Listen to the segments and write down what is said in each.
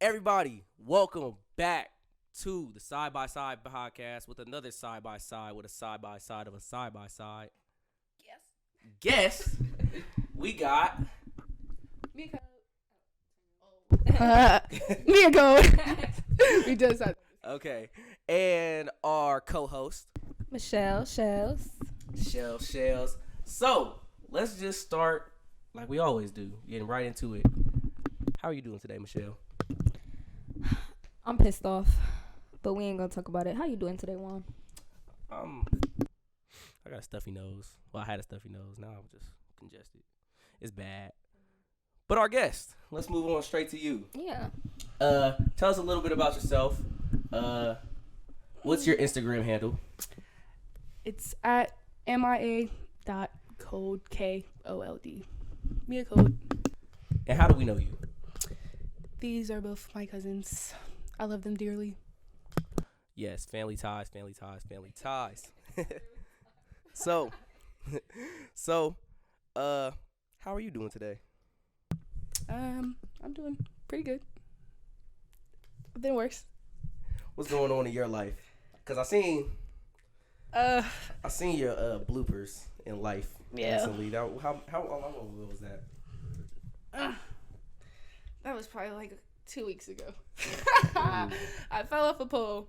Everybody, welcome back to the Side by Side podcast with another side by side with a side by side of a side by side. Guess we got Miko. Miko. We just said okay, and our co-host Michelle Shells. Shells. So let's just start like we always do, getting right into it. How are you doing today, Michelle? I'm pissed off, but we ain't gonna talk about it. How you doing today, Juan? I got a stuffy nose. Well, I had a stuffy nose. Now I'm just congested. It's bad. But our guest, let's move on straight to you. Yeah. Tell us a little bit about yourself. What's your Instagram handle? It's at MIA.code KOLD. Mia Code. And how do we know you? These are both my cousins. I love them dearly. Yes, family ties. So, how are you doing today? I'm doing pretty good. I've been worse. What's going on in your life? Cause I seen your bloopers in life recently. How long ago was that? That was probably like 2 weeks ago. I fell off a pole.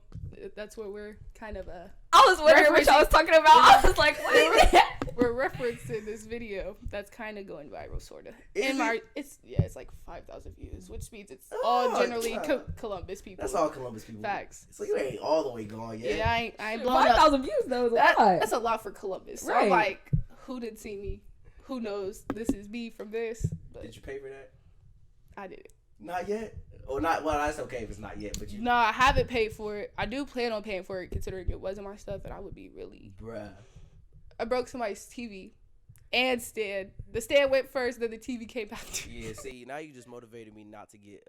That's what we're kind of I was wondering what y'all was talking about. I was like, what? We're referencing this video that's kind of going viral, sort of. It's like 5,000 views, which means it's all generally Columbus people. That's all Columbus people. Facts. So you ain't all the way gone yet. Yeah, I ain't blown up. 5,000 views though is a lot. That's a lot for Columbus. So Right. I'm like, who didn't see me? Who knows this is me from this? But Did you pay for that? I did it. Not yet? Or not? Well, that's okay if it's not yet, but you... No, I haven't paid for it. I do plan on paying for it, considering it wasn't my stuff, and I would be really... Bruh. I broke somebody's TV and stand. The stand went first, then the TV came after. Yeah, see, now you just motivated me not to get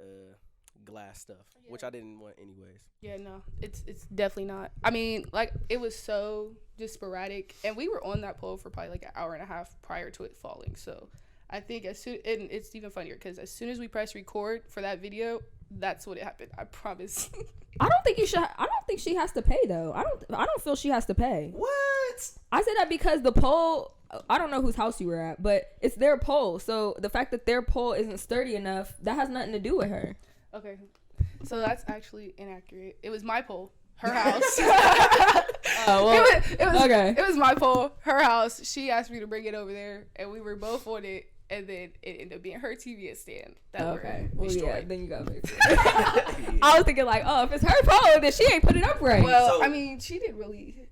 glass stuff, which I didn't want anyways. Yeah, no, it's definitely not. I mean, like, it was so just sporadic, and we were on that pole for probably like an hour and a half prior to it falling, so... I think and it's even funnier because as soon as we press record for that video, that's what it happened. I promise. I don't think you should. I don't think she has to pay though. I don't feel she has to pay. What? I said that because the pole. I don't know whose house you were at, but it's their pole. So the fact that their pole isn't sturdy enough, that has nothing to do with her. Okay, so that's actually inaccurate. It was my pole, her house. Oh well. It was okay. It was my pole, her house. She asked me to bring it over there, and we were both on it. And then it ended up being her TV and stand. Okay. Well, yeah, then you got fix it. Yeah. I was thinking like, oh, if it's her pole, then she ain't put it up right. Well, I mean, she didn't really,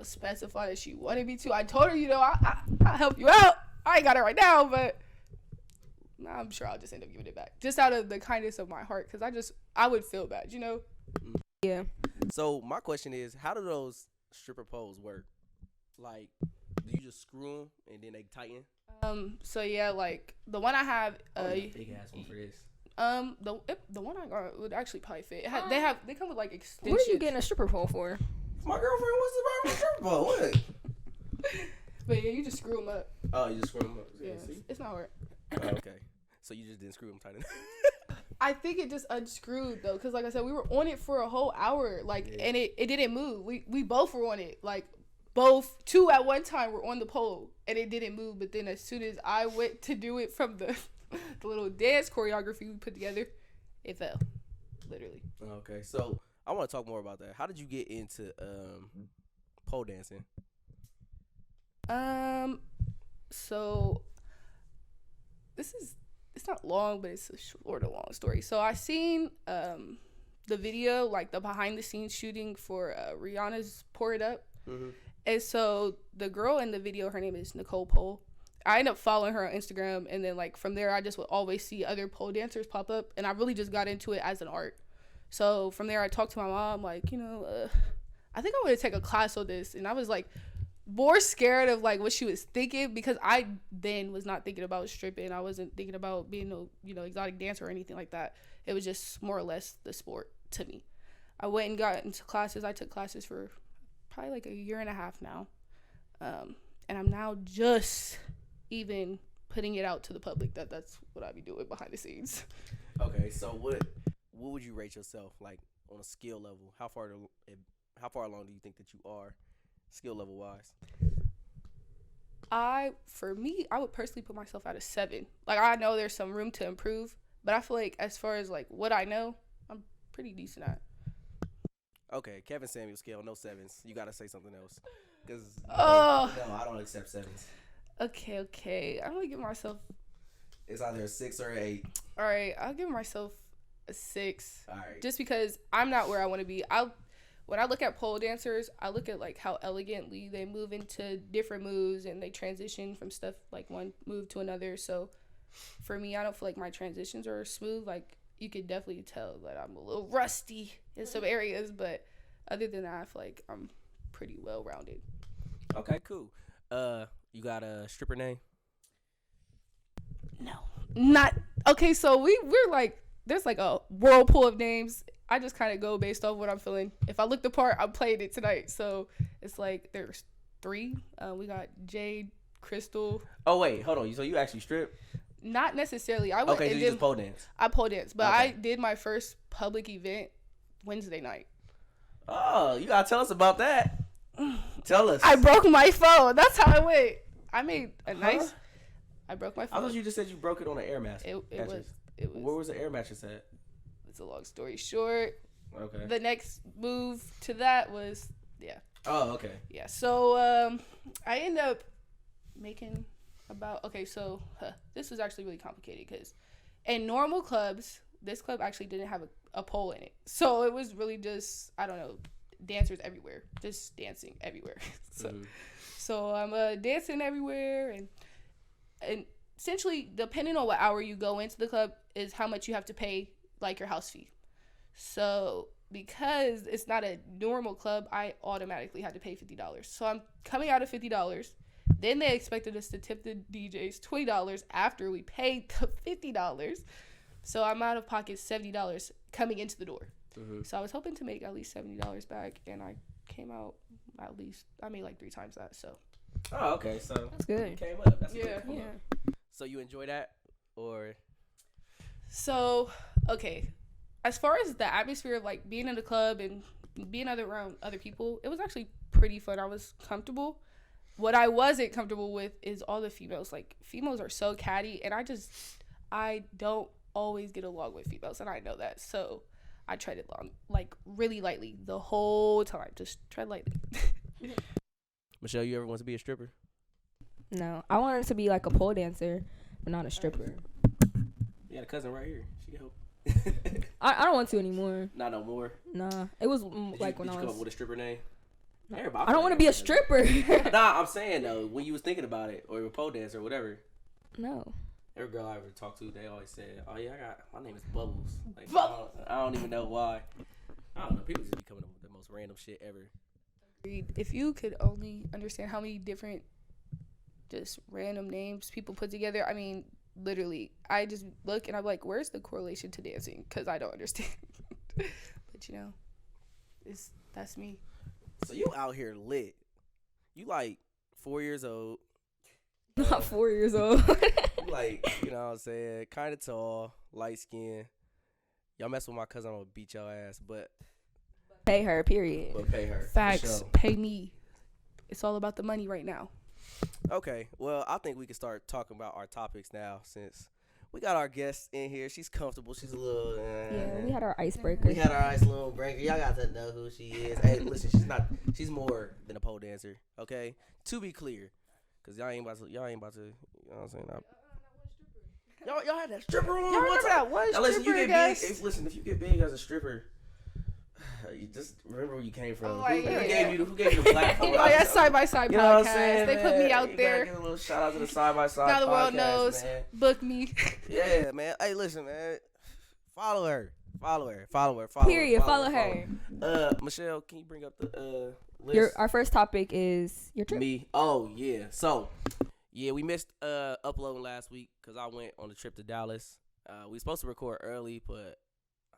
specify that she wanted me to. I told her, I'll help you out. I ain't got it right now, but I'm sure I'll just end up giving it back. Just out of the kindness of my heart, because I would feel bad, Yeah. So my question is, how do those stripper poles work? Like, do you just screw them and then they tighten? So yeah, like the one I have, big ass one for this. The one I got would actually probably fit. They come with like extensions. What are you getting a stripper pole for? My girlfriend wants to buy my stripper pole. What? But yeah, you just screw them up. Oh, you just screw them up. Yeah, See? it's not hard. Oh, okay. So you just didn't screw them tight enough. I think it just unscrewed though, because like I said, we were on it for a whole hour, and it didn't move. We both were on it, like. Two at one time were on the pole and it didn't move, but then as soon as I went to do it from the little dance choreography we put together, it fell, literally. Okay, so I want to talk more about that. How did you get into pole dancing? So it's not long, but it's a short or long story. So I seen the video, like the behind the scenes shooting for Rihanna's Pour It Up. Mm-hmm. And so the girl in the video, her name is Nicole Pole. I ended up following her on Instagram, and then like from there, I just would always see other pole dancers pop up, and I really just got into it as an art. So from there, I talked to my mom, like, I think I want to take a class on this, and I was like more scared of like what she was thinking, because I then was not thinking about stripping. I wasn't thinking about being a exotic dancer or anything like that. It was just more or less the sport to me. I went and got into classes. I took classes for probably like a year and a half now, and I'm now just even putting it out to the public that's what I be doing behind the scenes. Okay, so what would you rate yourself like on a skill level? How far along do you think that you are, skill level wise? For me, I would personally put myself at a 7. Like, I know there's some room to improve, but I feel like as far as like what I know, I'm pretty decent at. Okay, Kevin Samuel scale, no 7s. You gotta say something else, cause Oh. no, I don't accept 7s. Okay. I'm gonna give myself. It's either a 6 or an 8. All right, I'll give myself a 6. All right. Just because I'm not where I want to be. When I look at pole dancers, I look at like how elegantly they move into different moves and they transition from stuff like one move to another. So for me, I don't feel like my transitions are smooth. Like, you could definitely tell that I'm a little rusty in some areas, but other than that, I feel like I'm pretty well rounded. Okay, cool. You got a stripper name? No, not okay. So we're like, there's like a whirlpool of names. I just kind of go based off what I'm feeling. If I look the part, I'm playing it tonight. So it's like there's 3. We got Jade, Crystal. Oh wait, hold on. So you actually strip? Not necessarily. I went Okay, so and you did, just pole dance. I pole dance, but Okay. I did my first public event Wednesday night. Oh, you gotta tell us about that. Tell us. I broke my phone. That's how I went. I made a nice. I broke my I phone. thought you just said you broke it on an air mattress. It was. Where was the air mattress at? It's a long story short. Okay. The next move to that was Oh, okay. Yeah, so I ended up making about this was actually really complicated because in normal clubs, this club actually didn't have a pole in it, so it was really just, I don't know, dancers everywhere, just dancing everywhere. So I'm dancing everywhere, and essentially, depending on what hour you go into the club is how much you have to pay, like your house fee. So because it's not a normal club, I automatically had to pay $50. So I'm coming out of $50. Then they expected us to tip the DJs $20 after we paid the $50. So I'm out of pocket $70 coming into the door. So I was hoping to make at least $70 back, and I came out I made like 3 times that. So. Oh, okay. So That's good. you came up. That's a Yeah. good come up. So you enjoy that, or? So, okay. As far as the atmosphere of like being in the club and being around other people, it was actually pretty fun. I was comfortable. What I wasn't comfortable with is all the females. Like, females are so catty, and I don't always get along with females, and I know that. So I tread it really lightly the whole time. Just tread lightly. Michelle, you ever want to be a stripper? No, I wanted to be like a pole dancer, but not a stripper. You got a cousin right here. She can help. I don't want to anymore. Not no more. Nah, it was Did when you I come up was. with a stripper name? No. Everybody. I don't want to be a stripper. Nah, I'm saying though, when you was thinking about it, or a pole dancer or whatever, No. every girl I ever talked to, they always said, "Oh yeah, my name is Bubbles." Like, Bubbles. I don't even know why. I don't know. People just be coming up with the most random shit ever. If you could only understand how many different just random names people put together, I mean, literally, I just look and I'm like, where's the correlation to dancing? Because I don't understand. But you know, that's me. So you out here lit. You like 4 years old. Not 4 years old. You like, you know what I'm saying, kind of tall, light skin. Y'all mess with my cousin, I'm gonna beat y'all ass, but Pay her, period. pay her. for Facts. sure. Pay me. It's all about the money right now. Okay, well, I think we can start talking about our topics now since we got our guest in here. She's comfortable. She's a little. Yeah, we had our icebreaker. We had our ice little breaker. Y'all got to know who she is. Hey, listen, she's more than a pole dancer. Okay, to be clear, cause y'all ain't about to. You know what I'm saying? Y'all had that stripper on. Y'all remember that one Now listen, you stripper get big. guest? If you get big as a stripper, you just remember where you came from. Oh, Who yeah. gave you the platform? Oh, yeah, Side by Side You know what I'm podcast. saying, They put man? me out You there. gotta give a little shout out to the Side by Side. Now the world podcast, knows. man. Book me. Yeah, man. Hey, listen, man. Follow her. Period. Follow her. Michelle, can you bring up the list? Our first topic is your trip. Me. Oh yeah. So, yeah, we missed uploading last week because I went on a trip to Dallas. We supposed to record early, but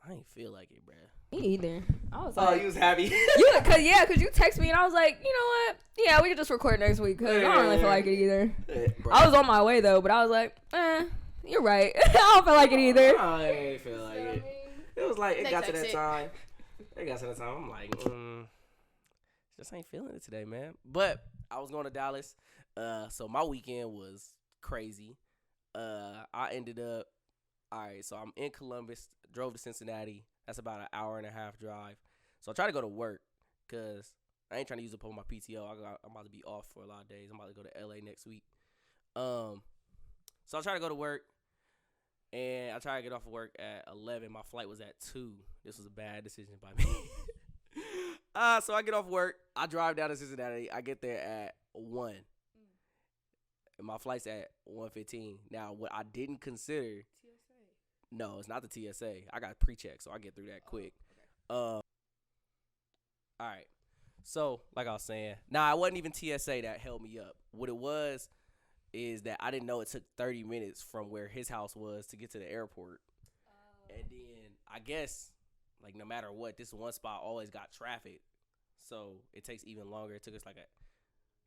I ain't feel like it, bruh. Me either. I was Oh, like, you was happy. cause you text me and I was like, you know what? Yeah, we can just record next week. Cause I don't really feel like it either. Bruh. I was on my way though, but I was like, You're right. I don't feel like it either. I ain't feel like it. It was like, it got to that time. It got to that time. I'm like, just ain't feeling it today, man. But I was going to Dallas. So my weekend was crazy. I ended up, all right, so I'm in Columbus, drove to Cincinnati. That's about an hour and a half drive. So I try to go to work because I ain't trying to use up all my PTO. I'm about to be off for a lot of days. I'm about to go to LA next week. So I try to go to work, and I try to get off of work at 11. My flight was at 2. This was a bad decision by me. So I get off work. I drive down to Cincinnati. I get there at 1. And my flight's at 1:15. Now, what I didn't consider. TSA. No, it's not the TSA. I got pre-check, so I get through that quick. Okay. All right. So, like I was saying, it wasn't even TSA that held me up. What it was is that I didn't know it took 30 minutes from where his house was to get to the airport. And then I guess, like, no matter what, this one spot always got traffic. So it takes even longer. It took us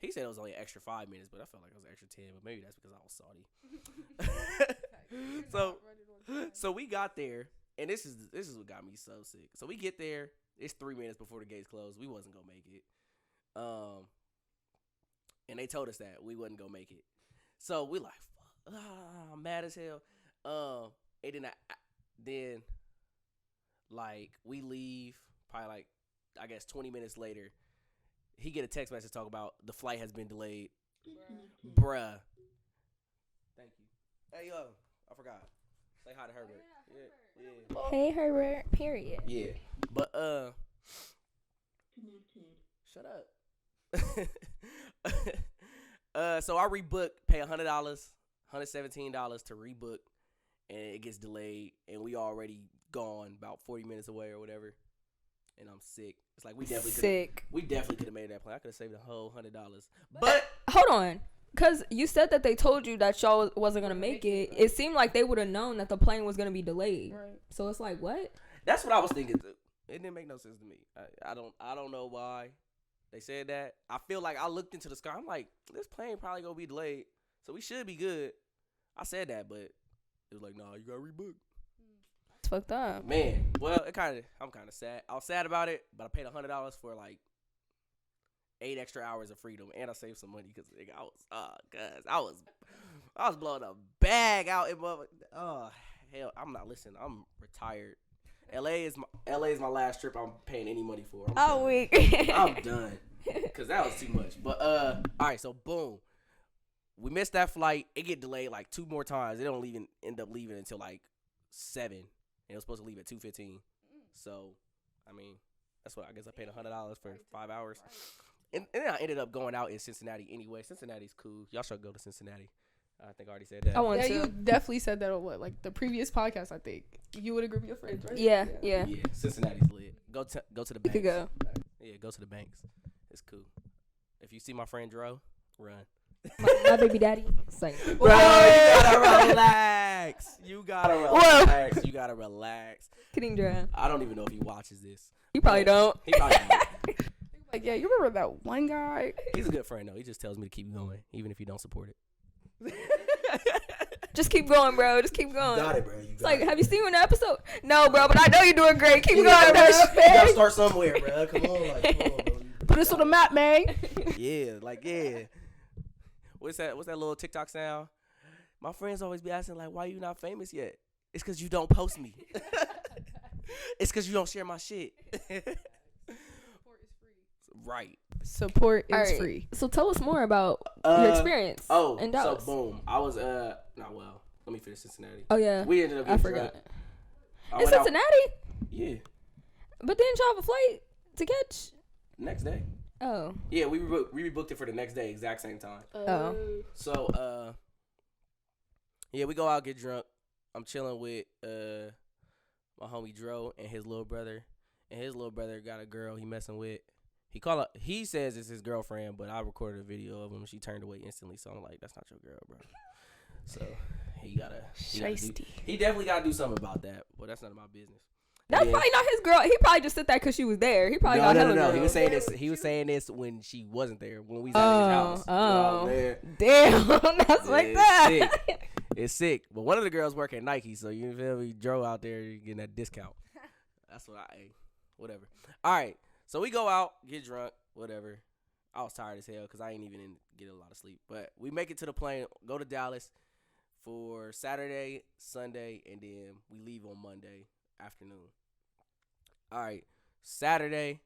he said it was only an extra 5 minutes, but I felt like it was an extra 10. But maybe that's because I was salty. So we got there, and this is what got me so sick. So we get there. It's 3 minutes before the gates closed. We wasn't gonna make it. And they told us that we wasn't gonna make it. So we like, I'm mad as hell. And then like we leave probably like I guess 20 minutes later. He get a text message talk about the flight has been delayed. Bruh. Thank you. Hey yo, I forgot. Say hi to Herbert. Yeah. Hey Herbert. Period. Yeah. But shut up. So I rebook, pay $100, $117 to rebook, and it gets delayed, and we already gone about 40 minutes away or whatever. And I'm sick. It's like we definitely could have made that plan. I could have saved a whole $100. But hold on, because you said that they told you that y'all wasn't gonna make it. It seemed like they would have known that the plane was gonna be delayed. Right. So it's like, what? That's what I was thinking too. It didn't make no sense to me. I don't know why they said that. I feel like I looked into the sky. I'm like, this plane probably gonna be delayed, so we should be good. I said that, but it was like, nah, you gotta rebook. It's fucked up. Man, well, I'm kind of sad. I was sad about it, but I paid $100 for like 8 extra hours of freedom, and I saved some money because I was blowing a bag out in hell, I'm not listening. I'm retired. LA is my last trip I'm paying any money for. I'm done because that was too much. But all right, so boom, we missed that flight. It get delayed like 2 more times. It don't even end up leaving until like 7. And it was supposed to leave at 2:15. So, I mean, that's what I guess I paid $100 for 5 hours. And then I ended up going out in Cincinnati anyway. Cincinnati's cool. Y'all should go to Cincinnati. I think I already said that. I want to. You definitely said that on like the previous podcast. I think you would agree with your friends, right? Yeah. Cincinnati's lit. Go to the banks. You could go. Yeah, go to the banks. It's cool. If you see my friend Dro, run. My baby daddy. Same. Bro, you gotta relax. You gotta relax. Kidding, Dro. I don't even know if he watches this. He probably don't. He probably don't. Like, yeah, you remember that one guy? He's a good friend though. He just tells me to keep going, even if you don't support it. Just keep going, bro. Just keep going. Got it, bro. It's like, have you seen an episode? No, bro, but I know you're doing great. Keep going, bro. You gotta start somewhere, bro. Come on, bro. Put us on the map, man. Yeah. What's that little TikTok sound? My friends always be asking, like, why you not famous yet? It's because you don't post me. It's because you don't share my shit. Support is free. Right. Support is free. So tell us more about your experience in Dallas. So boom. I was, let me finish Cincinnati. Oh, yeah. We ended up getting drunk. In Cincinnati? Yeah. But didn't y'all have a flight to catch? Next day. Oh. Yeah, we rebooked it for the next day, exact same time. Oh. So, yeah, we go out, get drunk. I'm chilling with my homie Dro and his little brother. And his little brother got a girl he messing with. He says it's his girlfriend, but I recorded a video of him. She turned away instantly, so I'm like, that's not your girl, bro. So he definitely gotta do something about that. But that's none of my business. That's probably not his girl. He probably just said that because she was there. He probably got hella girl. He was saying this. He was saying this when she wasn't there. When we was at his house. Oh, man. Damn, that's like that. It's sick. But one of the girls work at Nike, so you feel me? Drove out there, you getting that discount. That's what whatever. All right, so we go out, get drunk, whatever. I was tired as hell because I ain't even get a lot of sleep. But we make it to the plane, go to Dallas for Saturday, Sunday, and then we leave on Monday afternoon. All right, Saturday,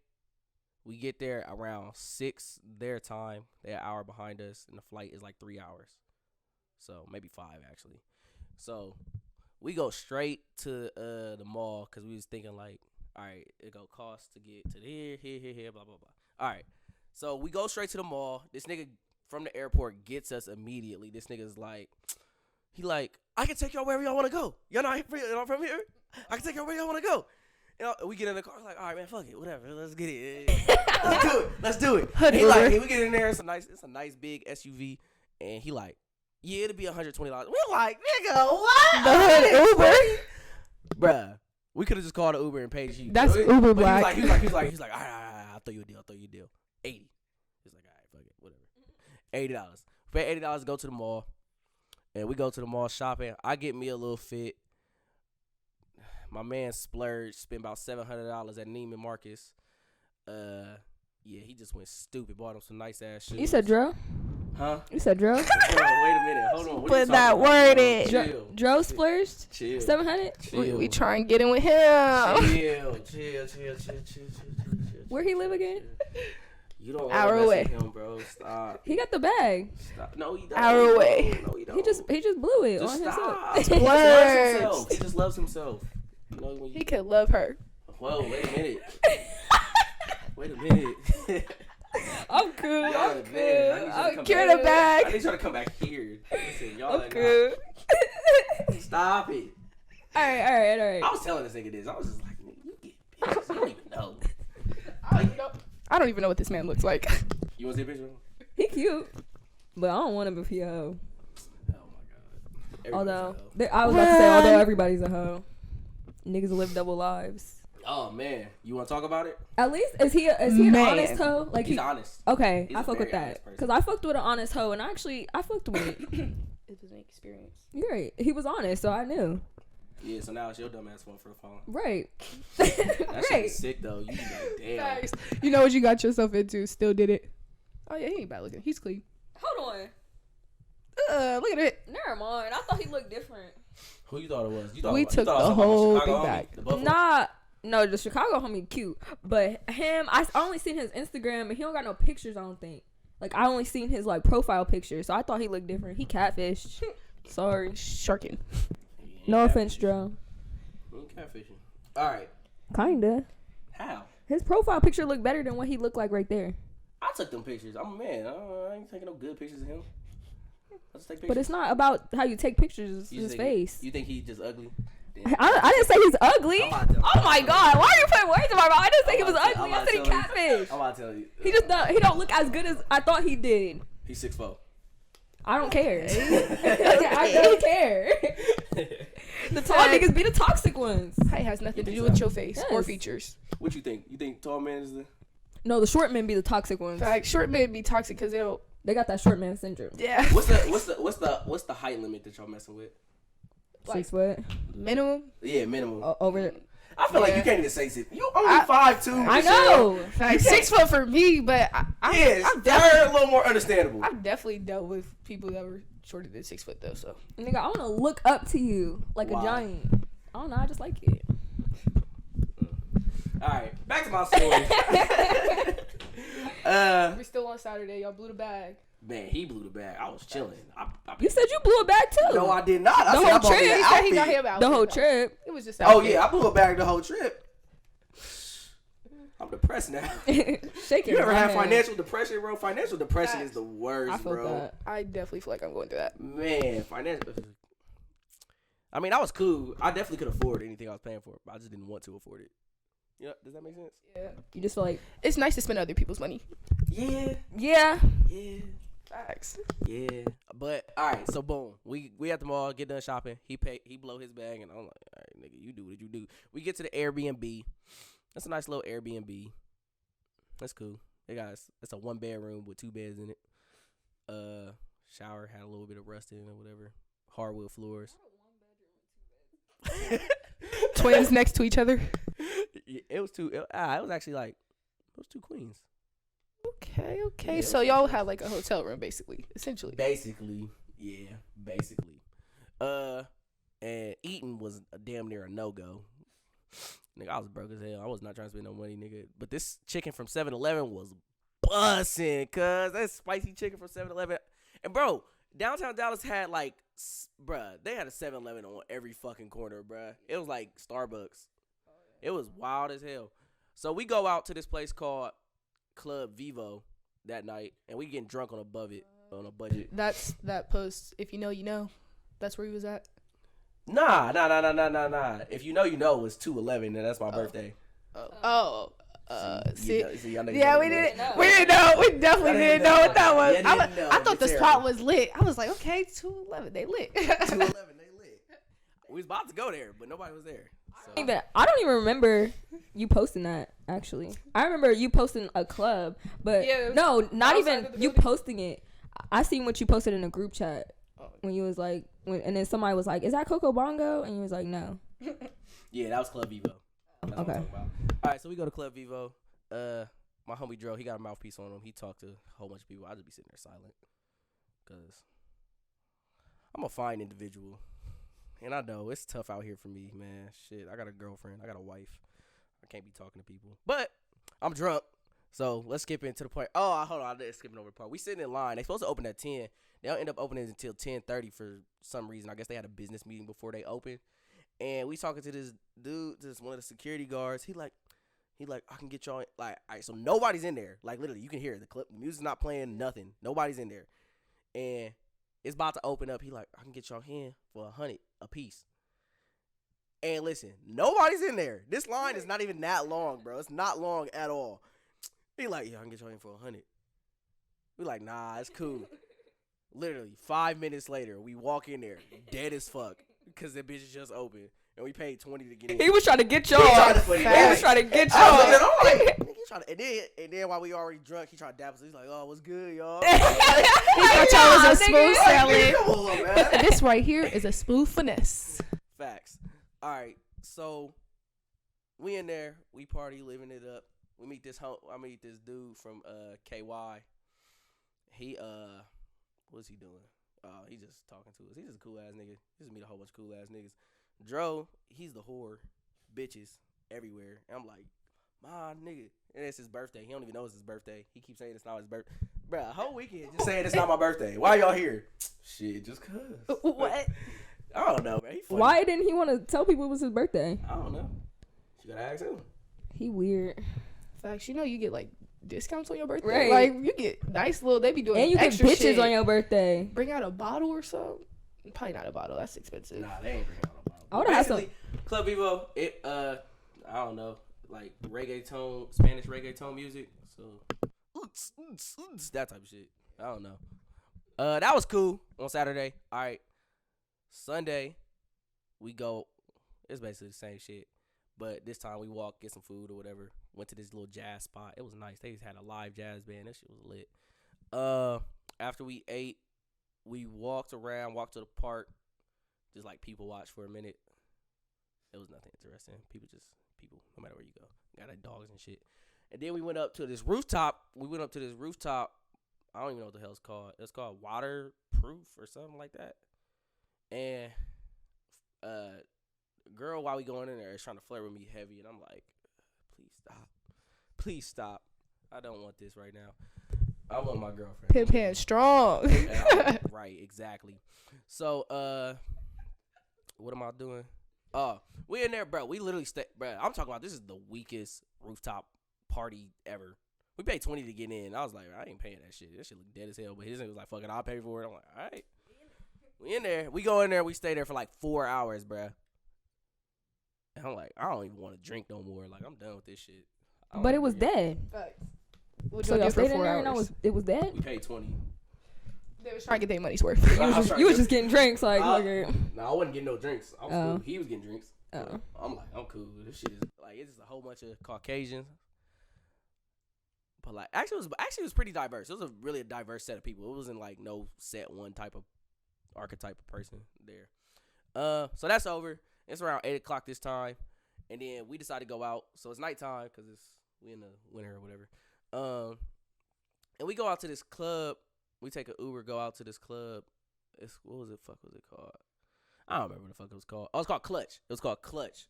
we get there around 6 their time. They're an hour behind us, and the flight is like 3 hours. So maybe 5 actually. So we go straight to the mall because we was thinking like, all right, it go cost to get to here, blah, blah, blah. All right. So we go straight to the mall. This nigga from the airport gets us immediately. This nigga's like, I can take y'all wherever y'all want to go. Y'all not from here? I can take y'all where y'all want to go. We get in the car, like, all right, man, fuck it, whatever, let's get it. Let's do it. He like, we get in there, it's a nice big SUV, and he like, yeah, it'll be $120. We're like, nigga, what? The hood Uber? Bruh, we could have just called an Uber and paid you. That's Uber Black. He's like, all right, I'll throw you a deal. 80. He's like, all right, fuck it, whatever. $80. Pay $80 to go to the mall, and we go to the mall shopping. I get me a little fit. My man splurged, spent about $700 at Neiman Marcus. Yeah, he just went stupid. Bought him some nice ass shoes. You said Dro? Huh? You said Dro? Wait a minute. Hold on. What Put that word in. Chill. Dro splurged? Chill. 700? We try and get in with him. Chill. Where he live again? You don't Hour want to away. mess with him, bro. Stop. He got the bag. Stop. No, he don't. Hour away. No, he don't. He just blew it Just on stop. himself. Words. He just loves himself. You know, when He you, could love her. whoa, wait a minute. Wait a minute. I'm cool. Y'all I'm are cool. bad. I need you to I'm come Give back. her the I bag. need y'all to come back here. Listen, y'all I'm are cool. not. Stop it. All right. I was telling this nigga this. I was just like, nigga, you get bitches. You don't even know. I don't even know what this man looks like. You want to see a picture of him? He cute, but I don't want him if he a hoe. Oh, my God. Although, Everybody's a hoe. I was about to say, although everybody's a hoe. Niggas live double lives. Oh, man. You want to talk about it? At least, is he an Man. honest hoe? Like He's honest. Okay, He's I a fuck with very that. honest person. Because I fucked with an honest hoe, and I fucked with it. It was an experience. You're right. He was honest, so I knew. Yeah, so now it's your dumb ass fault for the phone. Right. That shit Right. is sick, though. You like, damn. Facts. You know what you got yourself into. Still did it. Oh yeah, he ain't bad looking. He's clean. Hold on. Look at it. Never mind. I thought he looked different. Who you thought it was? We took the whole thing back. No, the Chicago homie cute, but him, I only seen his Instagram, and he don't got no pictures. I don't think. Like I only seen his like profile picture, so I thought he looked different. He catfished. Sorry. Sharking. No offense, Joe. Catfishing. All right. Kinda. How? His profile picture looked better than what he looked like right there. I took them pictures. I'm a man. I ain't taking no good pictures of him. Let's take pictures. But it's not about how you take pictures. It's You his think- face. You think he's just ugly? Damn. I didn't say he's ugly. I'm about to- Oh my god, why are you putting words in my mouth? I didn't say he I'm was about to- ugly. I'm I said he about to catfish. I'm about to tell you. He don't look as good as I thought he did. He's 6'4". I don't care. I don't care. The tall niggas be the toxic ones. Height has nothing to do with your face or Yes. features. What you think? You think tall man is the? No, the short men be the toxic ones. Like short men be toxic because they'll. They got that short man syndrome. Yeah. What's the height limit that y'all messing with? Like- 6 foot Minimum. Yeah, minimum. over. I feel like Yeah. you can't even say 6. You only 5'2". I know. Like 6 foot for me, but Yes, I'm they're a little more understandable. I've definitely dealt with people that were shorter than 6 foot though. So Nigga, I want to look up to you like Why? a giant. I don't know. I just like it. All right, back to my story. we're still on Saturday. Y'all blew the bag. Man, he blew the bag. I was chilling. You said you blew it back too. No, I did not. I The said I whole bought me trip. an He said he got outfit. him out. the whole trip. It was just. Oh outfit. yeah, I blew a bag the whole trip. I'm depressed now. Shaking. You ever my had head. financial depression, bro? Financial depression Facts. is the worst, I felt bro. that. I definitely feel like I'm going through that. Man, financial. I mean, I was cool. I definitely could afford anything I was paying for, but I just didn't want to afford it. Yeah, does that make sense? Yeah. You just feel like, It's nice to spend other people's money. Yeah, yeah. yeah, Facts. yeah. But all right, so boom, we at the mall, get done shopping. He blow his bag, and I'm like, all right, nigga, you do what you do. We get to the Airbnb. That's a nice little Airbnb. That's cool. It's a 1 bedroom with 2 beds in it. Shower had a little bit of rust in it or whatever. hardwood floors. Twins next to each other. It was two. It was actually like it was two queens. Okay. Yeah, So y'all had like a hotel room, basically, essentially. Basically. And eating was damn near a no-go. Nigga, I was broke as hell. I was not trying to spend no money, nigga. But this chicken from 7-Eleven was bussin', cuz. That spicy chicken from 7-Eleven. And, bro, downtown Dallas had, like, they had a 7-Eleven on every fucking corner, bruh. It was like Starbucks. It was wild as hell. So we go out to this place called Club Vivo that night, and we getting drunk on a budget. That's that post. If you know, you know. That's where he was at. Nah. If you know, you know. It was 2/11, and that's my birthday. See, I know yeah, we didn't know. We definitely didn't know what that was. I thought the spot was lit. I was like, okay, 211, they lit. 211, they lit. We was about to go there, but nobody was there. So. I don't even remember you posting that, actually. I remember you posting a club, but no, not even you posting it. I seen what you posted in a group chat when you was like, and then somebody was like, is that Coco Bongo? And you was like, no. Yeah, that was Club Vivo. Okay. All right, so we go to Club Vivo. My homie Dro, he got a mouthpiece on him. He talked to a whole bunch of people. I just be sitting there silent because I'm a fine individual. And I know it's tough out here for me, man. Shit, I got a girlfriend. I got a wife. I can't be talking to people. But I'm drunk. So let's skip into the point. Oh, hold on. I'm skipping over the part. We sitting in line. They supposed to open at 10. They'll end up opening until 10:30 for some reason. I guess they had a business meeting before they opened. And we talking to this dude, one of the security guards. He like, I can get y'all in. Like, all right, so nobody's in there. Like, literally, you can hear it. The music's not playing, nothing. Nobody's in there. And it's about to open up. He like, I can get y'all in for $100 a piece. And listen, nobody's in there. This line is not even that long, bro. It's not long at all. He like, yeah, I can get y'all in for $100. We like, nah, it's cool. Literally, 5 minutes later, we walk in there, dead as fuck, because the bitch just opened, and we paid $20 to get in. He was trying to get y'all. He was trying to get y'all. And then while we already drunk, he tried to dap us. He's like, oh, what's good, y'all? He thought y'all was a smooth selling. Come on, man. This right here is a smooth finesse. Facts. All right, so we in there, we party, living it up. I meet this dude from KY. He what's he doing? He just talking to us. He's just a cool ass nigga. He just meet a whole bunch of cool ass niggas. Dro, he's the whore, bitches everywhere. And I'm like, my nigga. And it's his birthday. He don't even know it's his birthday. He keeps saying it's not his birthday. Bruh, a whole weekend just saying it's not my birthday. Why y'all here? Shit, just cuz. What? I don't know, man. He funny. Why didn't he want to tell people it was his birthday? I don't know. You gotta ask him. He weird. Facts, you know you get like discounts on your birthday. Right. Like you get nice little. They be doing and you extra get bitches shit. on your birthday. Bring out a bottle or something. Probably not a bottle. That's expensive. Nah, they ain't bringing out a bottle. I would've had some. Club Vivo, I don't know, like reggaeton, Spanish reggaeton music. So that type of shit. I don't know. That was cool on Saturday. All right. Sunday, we go. It's basically the same shit. But this time we walked, get some food or whatever. Went to this little jazz spot. It was nice. They just had a live jazz band. That shit was lit. After we ate, we walked around, walked to the park, just like people watch for a minute. It was nothing interesting. People, no matter where you go. Got like dogs and shit. And then we went up to this rooftop. I don't even know what the hell it's called. It's called Waterproof or something like that. And girl, while we going in there, is trying to flirt with me heavy, and I'm like, please stop. I don't want this right now. I want my girlfriend. Pimp hand strong. Right, exactly. So, what am I doing? We in there, bro. We literally bro. I'm talking about this is the weakest rooftop party ever. We paid $20 to get in. I was like, I ain't paying that shit. That shit look dead as hell. But his nigga was like, fuck it, I'll pay for it. I'm like, all right. We in there. We go in there. We stay there for like 4 hours, bruh. And I'm like, I don't even want to drink no more. Like, I'm done with this shit. But it was dead. So y'all stayed in there and it was dead? We paid $20. They was trying to get their money's worth. You was just getting drinks, like, okay. No, I wasn't getting no drinks. I was cool. He was getting drinks. Oh. I'm like, I'm cool. This shit is like, it's just a whole bunch of Caucasians. But like, actually, it was pretty diverse. It was really a diverse set of people. It wasn't like no set one type of archetype of person there. So that's over. It's around 8 o'clock this time, and then we decide to go out. So it's nighttime because we in the winter or whatever. And we go out to this club. We take an Uber, go out to this club. What was it? Fuck, was it called? I don't remember what the fuck it was called. Oh, it's called Clutch. It was called Clutch.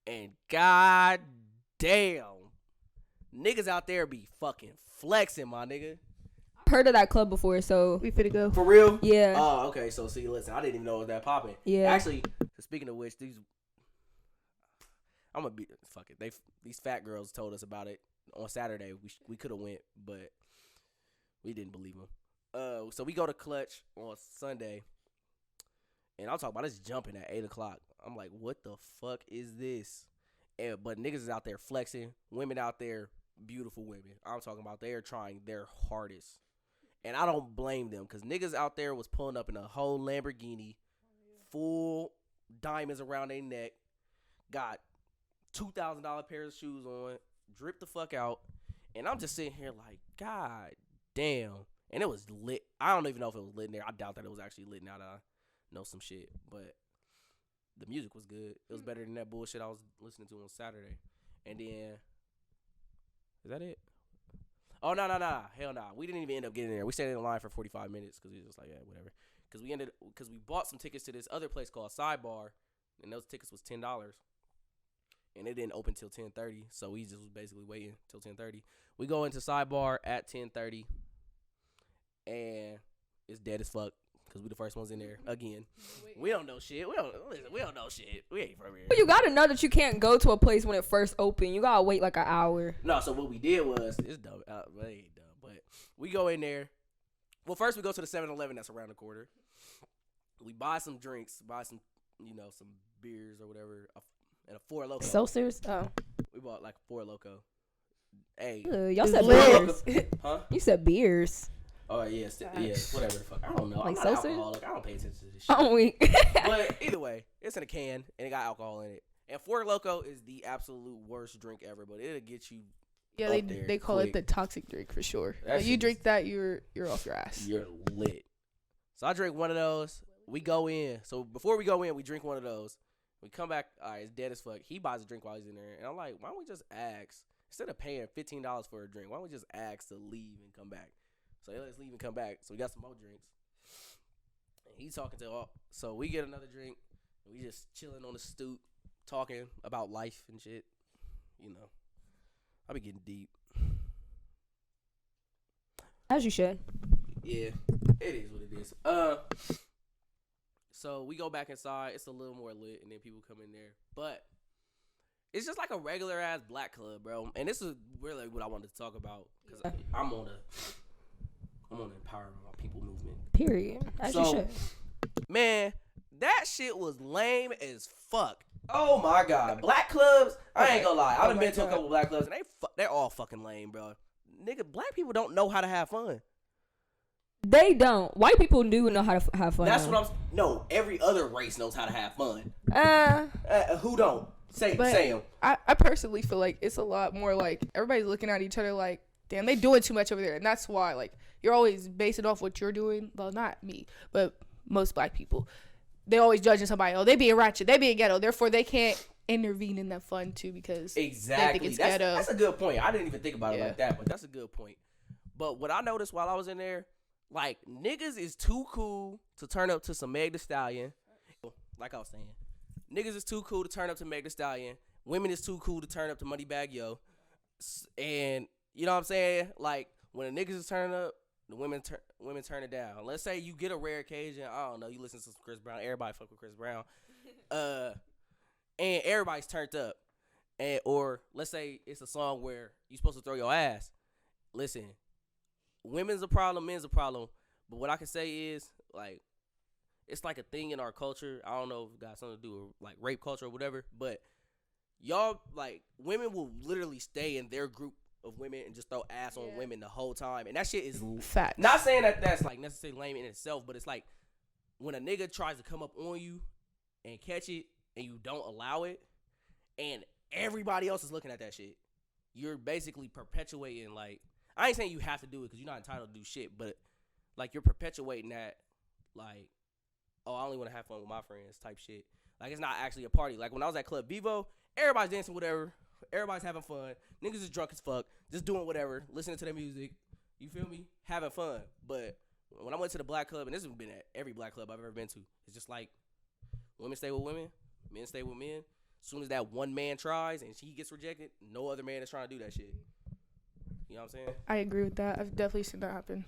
And god damn, niggas out there be fucking flexing, my nigga. I've heard of that club before, so We finna go. For real? yeah. Oh, okay. So see, listen, I didn't even know it was that popping. Yeah. Actually, speaking of which, I'm gonna be fuck it. These fat girls told us about it on Saturday. We could have went, but we didn't believe them. So we go to Clutch on Sunday, and I'm talking about us jumping at 8 o'clock. I'm like, what the fuck is this? But niggas is out there flexing. Women out there, beautiful women. I'm talking about they are trying their hardest. And I don't blame them because niggas out there was pulling up in a whole Lamborghini, full diamonds around their neck, got $2,000 pair of shoes on, dripped the fuck out. And I'm just sitting here like, God damn. And it was lit. I don't even know if it was lit in there. I doubt that it was actually lit now that I know some shit. But the music was good. It was better than that bullshit I was listening to on Saturday. And then, is that it? Oh, no. Hell no. We didn't even end up getting there. We stayed in line for 45 minutes because we was just like, yeah, whatever. Because we bought some tickets to this other place called Sidebar, and those tickets was $10. And it didn't open till 10:30, so we just was basically waiting till 10:30. We go into Sidebar at 10:30, and it's dead as fuck because we the first ones in there again. We don't know shit. We don't know shit. We ain't from here. But you gotta know that you can't go to a place when it first opened. You gotta wait like an hour. No, so what we did was, it's dumb. It ain't dumb, but we go in there. Well, first we go to the 7-Eleven that's around the corner. We buy some drinks, some beers or whatever, and a Four Loko. Seltzers? Oh. We bought like a Four Loko. Hey. Y'all said Liz. beers. Huh? You said beers. Oh, yeah, whatever the fuck. I don't know. Like I'm not seltzer? an alcoholic. I don't pay attention to this shit. I'm weak. But either way, it's in a can, and it got alcohol in it. And Four Loko is the absolute worst drink ever, but it'll get you Yeah, up there they call quick. it the toxic drink for sure. That Like, you shit drink is- that, you're off your ass. You're lit. So I drink one of those. We go in. So before we go in, we drink one of those. We come back. All right, it's dead as fuck. He buys a drink while he's in there. And I'm like, why don't we just ask? Instead of paying $15 for a drink, why don't we just ask to leave and come back? So let's leave and come back. So we got some more drinks. And he's talking to all. So we get another drink. And we just chilling on the stoop, talking about life and shit. You know, I be getting deep. As you should. Yeah, it is what it is. So we go back inside. It's a little more lit, and then people come in there. But it's just like a regular ass black club, bro. And this is really what I wanted to talk about because I'm on the empowering my people movement. Period. As you So, should. man, that shit was lame as fuck. Oh my god, black clubs. I ain't gonna lie. I've been to a couple black clubs, and they're all fucking lame, bro. Nigga, black people don't know how to have fun. They don't. White people do know how to have fun. That's what I'm. No, every other race knows how to have fun. Who don't? Say But them. I personally feel like it's a lot more like everybody's looking at each other like, damn, they doing too much over there. And that's why, like, you're always basing off what you're doing. Well, not me, but most black people. They always judging somebody. Oh, they being ratchet. They being ghetto. Therefore, they can't intervene in that fun, too, because Exactly. they think it's ghetto. That's a good point. I didn't even think about it Yeah. like that, but that's a good point. But what I noticed while I was in there, like, niggas is too cool to turn up to some Meg Thee Stallion. Like I was saying, niggas is too cool to turn up to Meg Thee Stallion. Women is too cool to turn up to Moneybagg Yo. And you know what I'm saying? Like, when the niggas is turning up, the women turn it down. Let's say you get a rare occasion. I don't know. You listen to some Chris Brown. Everybody fuck with Chris Brown. And everybody's turned up. Or let's say it's a song where you supposed to throw your ass. Listen, women's a problem, men's a problem. But what I can say is, like, it's like a thing in our culture. I don't know if it got something to do with, like, rape culture or whatever. But y'all, like, women will literally stay in their group of women and just throw ass on women the whole time. And that shit is Fact. not saying that that's, like, necessarily lame in itself. But it's like when a nigga tries to come up on you and catch it and you don't allow it and everybody else is looking at that shit, you're basically perpetuating, like, I ain't saying you have to do it because you're not entitled to do shit, but, like, you're perpetuating that, like, oh, I only want to have fun with my friends type shit. Like, it's not actually a party. Like, when I was at Club Vivo, everybody's dancing, whatever. Everybody's having fun. Niggas is drunk as fuck, just doing whatever, listening to their music. You feel me? Having fun. But when I went to the black club, and this has been at every black club I've ever been to, it's just like women stay with women, men stay with men. As soon as that one man tries and he gets rejected, no other man is trying to do that shit. You know what I'm saying? I agree with that. I've definitely seen that happen.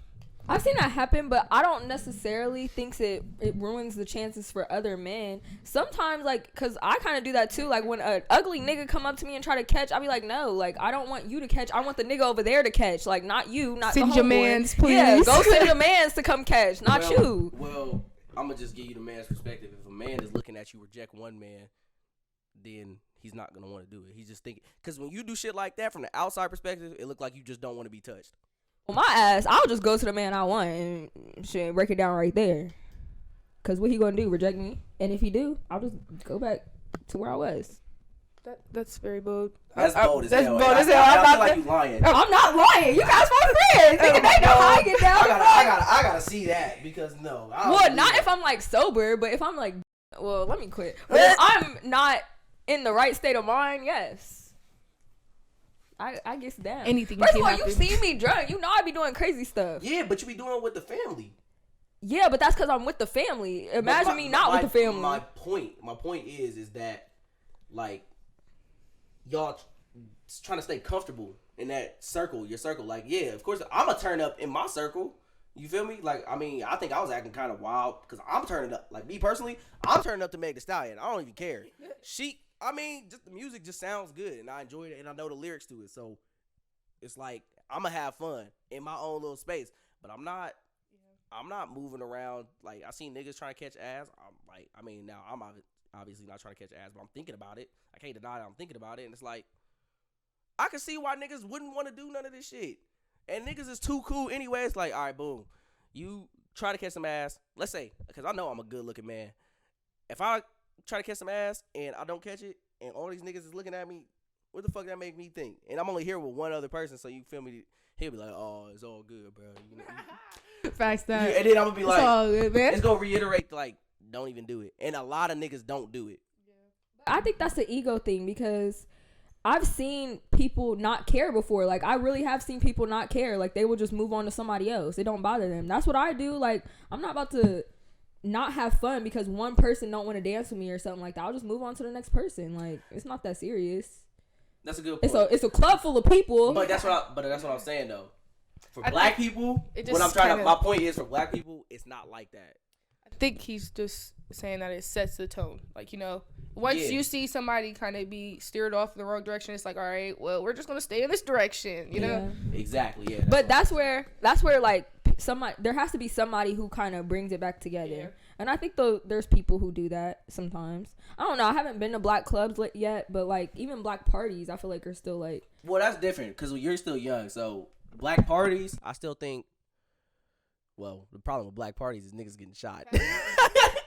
I've seen that happen, but I don't necessarily think it ruins the chances for other men. Sometimes, like, because I kind of do that too. Like, when an ugly nigga come up to me and try to catch, I'll be like, no, like, I don't want you to catch. I want the nigga over there to catch. Like, not you, not send the your homeboy. mans, please. Yeah, go send your mans to come catch, not you. Well, I'm going to just give you the man's perspective. If a man is looking at you reject one man, then he's not going to want to do it. He's just thinking. Because when you do shit like that from the outside perspective, it look like you just don't want to be touched. Well, my ass, I'll just go to the man I want and shit, break it down right there. Cause what he gonna do? Reject me? And if he do, I'll just go back to where I was. That's very bold. That's bold as hell. Bold as hell. I feel like you lying. I'm not lying. You guys my friends. Nigga, they know how I get down. I gotta see that because no. Well, not if I'm like sober, but if I'm like, well, let me quit. Well, if I'm not in the right state of mind, yes. I guess down. Anything. First of all, you see me drunk. You know I be doing crazy stuff. Yeah, but you be doing it with the family. Yeah, but that's because I'm with the family. Imagine me not with the family. My point is that, like, y'all trying to stay comfortable in that circle, your circle. Like, yeah, of course, I'm going to turn up in my circle. You feel me? Like, I mean, I think I was acting kind of wild because I'm turning up. Like, me personally, I'm turning up to Meg Thee Stallion. I don't even care. I mean, just the music just sounds good, and I enjoy it, and I know the lyrics to it. So, it's like, I'm going to have fun in my own little space. But I'm not moving around. Like, I seen niggas trying to catch ass. I'm like, I mean, now I'm obviously not trying to catch ass, but I'm thinking about it. I can't deny that I'm thinking about it. And it's like, I can see why niggas wouldn't want to do none of this shit. And niggas is too cool anyway. It's like, all right, boom. You try to catch some ass. Let's say, because I know I'm a good looking man. If I try to catch some ass and I don't catch it, and all these niggas is looking at me, what the fuck that make me think? And I'm only here with one other person, so you feel me? He'll be like, oh, it's all good, bro. You know, facts that. Yeah, and then I'm gonna be like, it's all good, man. It's gonna reiterate, like, don't even do it. And a lot of niggas don't do it. I think that's the ego thing because I've seen people not care before. Like, I really have seen people not care. Like, they will just move on to somebody else. It don't bother them. That's what I do. Like, I'm not about to not have fun because one person don't want to dance with me or something like that. I'll just move on to the next person. Like, it's not that serious. That's a good point. It's a club full of people. But that's what I'm saying though. For black people, my my point is, for black people, it's not like that. I think he's just saying that it sets the tone. Like, you know, once you see somebody kind of be steered off in the wrong direction, it's like, all right, well, we're just gonna stay in this direction, you know? Exactly. Yeah. But that's where like there has to be somebody who kind of brings it back together. Yeah. And I think there's people who do that sometimes. I don't know. I haven't been to black clubs yet, but like even black parties, I feel like are still like. Well, that's different because you're still young. So black parties, I still think. Well, the problem with black parties is niggas getting shot.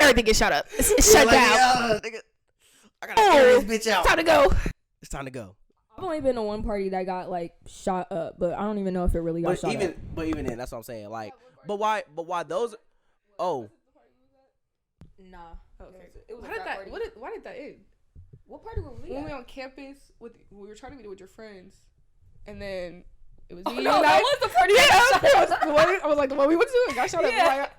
Everything gets shut up. It's shut down. Nigga, I gotta carry this bitch out. It's time to go. It's time to go. I've only been to one party that got like shot up, but I don't even know if it really got shot up. But even then, that's what I'm saying. Like, but why those? Oh. Nah. Okay. It was why did that end? What party were we at? When we were on campus we were trying to meet with your friends, and then it was no, that was the party. I was like the one we went to. And got shot up. Like,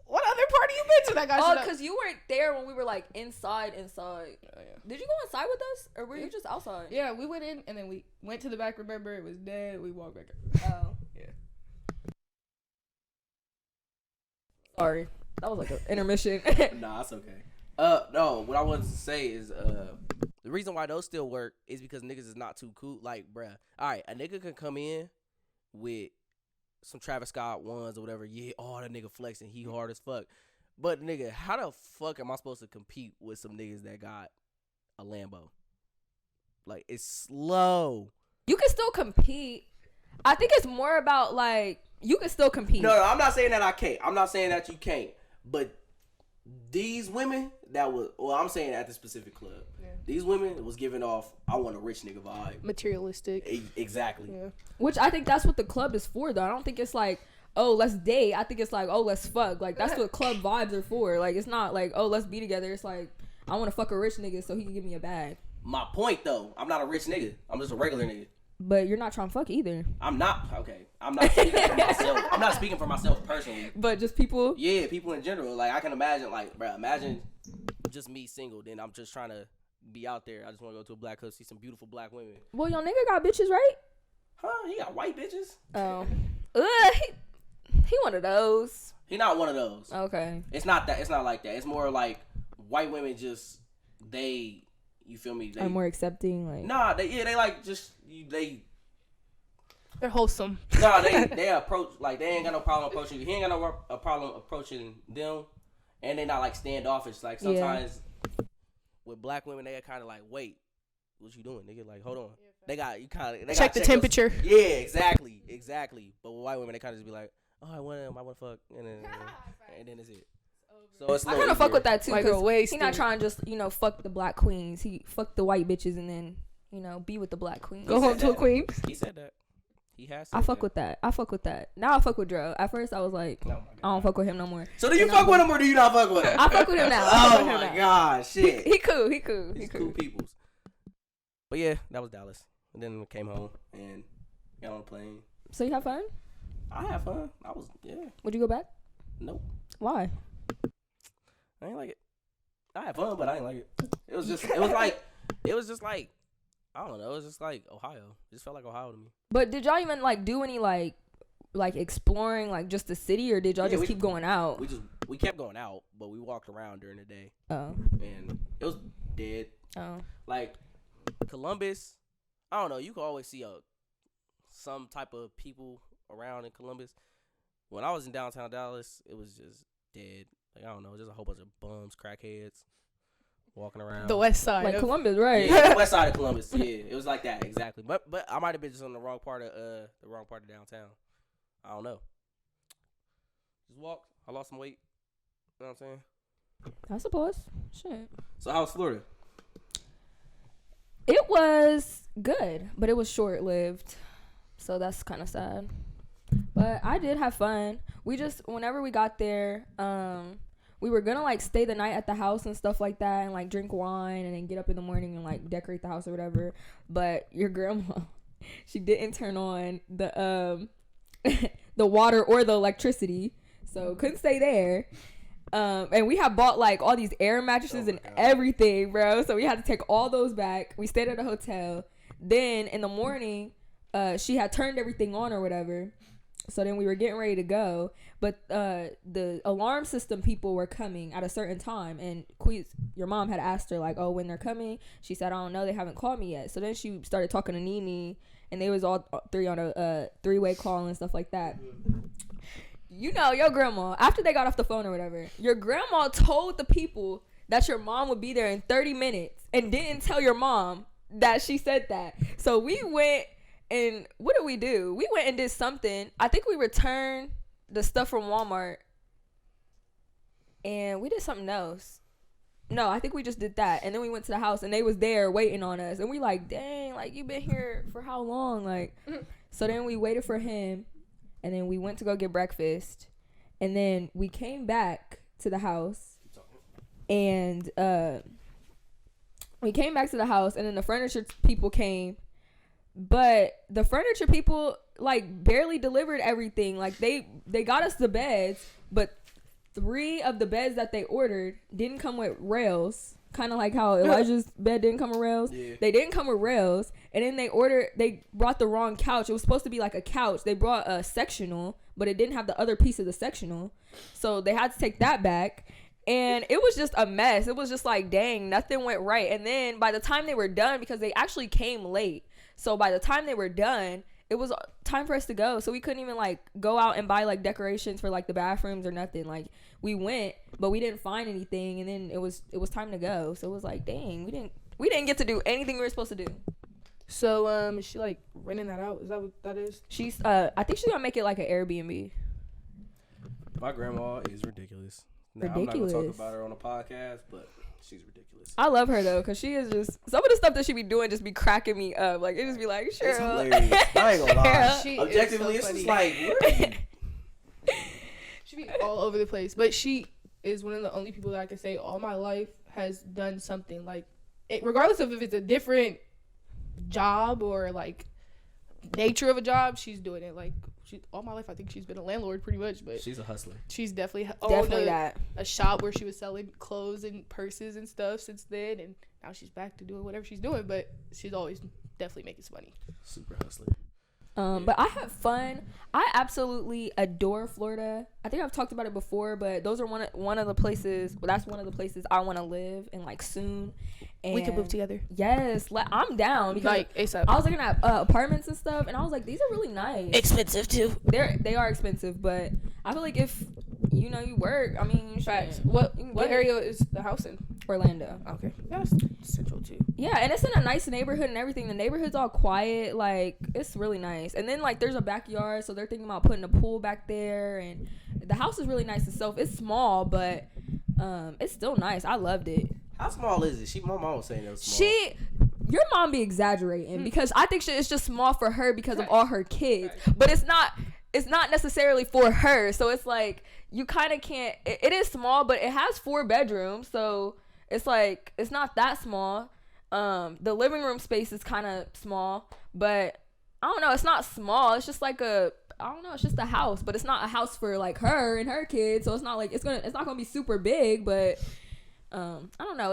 what other party you been to that got shot up? Oh, because you weren't there when we were like inside. Oh, yeah. Did you go inside with us, or were you just outside? Yeah, we went in and then we went to the back. Remember, it was dead. We walked back up. Oh. Yeah. Sorry. That was like an intermission. Nah, that's okay. No, what I wanted to say is, the reason why those still work is because niggas is not too cool. Like, bruh, all right, a nigga can come in with some Travis Scott ones or whatever. Yeah, that nigga flexing, he hard as fuck. But nigga, how the fuck am I supposed to compete with some niggas that got a Lambo? Like, it's slow. You can still compete. I think it's more about like you can still compete. No, I'm not saying that I can't. I'm not saying that you can't. But these women I'm saying at the specific club, these women was giving off, I want a rich nigga vibe. Materialistic. Exactly. Yeah. Which I think that's what the club is for, though. I don't think it's like, oh, let's date. I think it's like, oh, let's fuck. Like, that's what club vibes are for. Like, it's not like, oh, let's be together. It's like, I want to fuck a rich nigga so he can give me a bag. My point, though, I'm not a rich nigga. I'm just a regular nigga. But you're not trying to fuck either. I'm not. Okay. I'm not speaking for myself. I'm not speaking for myself personally. But just people? Yeah, people in general. Like, I can imagine, like, bro, imagine just me single. Then I'm just trying to be out there. I just want to go to a black club, see some beautiful black women. Well, your nigga got bitches, right? Huh? He got white bitches? Oh. He one of those. He not one of those. Okay. It's not that. It's not like that. It's more like white women just, they, you feel me? They are more accepting, like. Nah, they like just, They're wholesome. Nah, they approach, like, they ain't got no problem approaching you. He ain't got no problem approaching them. And they not like standoffish. Like, sometimes with black women, they kind of like, wait, what you doing, nigga? Like, hold on. They got, you kind of check the temperature. Yeah, exactly. But with white women, they kind of just be like, oh, I want to fuck, and then it's it. So it's I kind of fuck with that too, like because he not trying to just, fuck the black queens. He fuck the white bitches and then, be with the black queens. Go home to a queen. He said that. He has. I fuck with that. Now I fuck with Dro. At first I was like, I don't fuck with him no more. So do you fuck with him or do you not fuck with him? I fuck with him now. Oh my god, shit. He cool. He's cool peoples. But yeah, that was Dallas. And then came home and got on a plane. So you have fun? I had fun. Would you go back? Nope. Why? I ain't like it. I had fun, but I ain't like it. It was just like, I don't know. It was just like Ohio. It just felt like Ohio to me. But did y'all even like do any like exploring like just the city, or did y'all just keep going out? We kept going out, but we walked around during the day. Oh. And it was dead. Oh. Like Columbus, I don't know. You can always see some type of people around in Columbus. When I was in downtown Dallas, it was just dead. Like, I don't know, just a whole bunch of bums, crackheads walking around. The west side. Like Columbus, right? Yeah, the west side of Columbus. Yeah, it was like that, exactly. But I might have been just on the wrong part of downtown. I don't know. Just walked. I lost some weight. You know what I'm saying? I suppose. Shit. So how was Florida? It was good, but it was short-lived. So that's kind of sad. But I did have fun. We just, whenever we got there, we were gonna like stay the night at the house and stuff like that, and like drink wine and then get up in the morning and like decorate the house or whatever. But your grandma, she didn't turn on the the water or the electricity, so couldn't stay there. And we had bought like all these air mattresses and everything, bro. So we had to take all those back. We stayed at a hotel. Then in the morning, she had turned everything on or whatever. So then we were getting ready to go, but the alarm system people were coming at a certain time, and your mom had asked her like, oh, when they're coming. She said, I don't know, they haven't called me yet. So then she started talking to Nene, and they was all three on a three-way call and stuff like that. You know, your grandma, after they got off the phone or whatever, your grandma told the people that your mom would be there in 30 minutes and didn't tell your mom that she said that. So we went. And what did we do? We went and did something. I think we returned the stuff from Walmart. And we did something else. No, I think we just did that. And then we went to the house and they was there waiting on us. And we like, dang, like you been here for how long? Like, so then we waited for him. And then we went to go get breakfast. And then we came back to the house. And we came back to the house. And then the furniture people came. But the furniture people like barely delivered everything. Like they got us the beds, but 3 of the beds that they ordered didn't come with rails. Kind of like how Elijah's bed didn't come with rails. Yeah. They didn't come with rails. And then they brought the wrong couch. It was supposed to be like a couch. They brought a sectional, but it didn't have the other piece of the sectional. So they had to take that back. And it was just a mess. It was just like, dang, nothing went right. And then by the time they were done, because they actually came late. So by the time they were done, it was time for us to go. So we couldn't even like go out and buy like decorations for like the bathrooms or nothing. Like we went, but we didn't find anything. And then it was time to go. So it was like, dang, we didn't get to do anything we were supposed to do. So is she like renting that out? Is that what that is? She's I think she's gonna make it like an Airbnb. My grandma is ridiculous. Now, Ridiculous. I'm not gonna talk about her on a podcast, but she's ridiculous. I love her though, cause she is just some of the stuff that she be doing just be cracking me up. Like it just be like, sure. It's hilarious. I ain't gonna lie. Objectively, it's just like, She be all over the place. But she is one of the only people that I can say all my life has done something like it, regardless of if it's a different job or like nature of a job, she's doing it. Like all my life, I think she's been a landlord pretty much, but she's a hustler. She's definitely that a shop where she was selling clothes and purses and stuff since then, and now she's back to doing whatever she's doing. But she's always definitely making some money. Super hustler. But I have fun. I absolutely adore Florida. I think I've talked about it before, but those are one of the places. Well, that's one of the places I want to live in, like soon. And we can move together. Yes, I'm down because like ASAP. I was looking at apartments and stuff, and I was like, these are really nice. Expensive too. They are expensive, but I feel like if you work, I mean, facts. What area is the house in? Orlando. Okay, that's central too. Yeah, and it's in a nice neighborhood and everything. The neighborhood's all quiet, like it's really nice. And then like there's a backyard, so they're thinking about putting a pool back there, and the house is really nice itself. It's small, but it's still nice. I loved it. How small is it? My mom was saying it was small. Your mom be exaggerating because I think it's just small for her because of all her kids, but it's not necessarily for her. So it's like you kind of can't. It is small, but it has 4 bedrooms, so it's like it's not that small. The living room space is kind of small, but I don't know. It's not small. It's just like it's just a house, but it's not a house for like her and her kids. So it's not like it's not gonna be super big, but I don't know.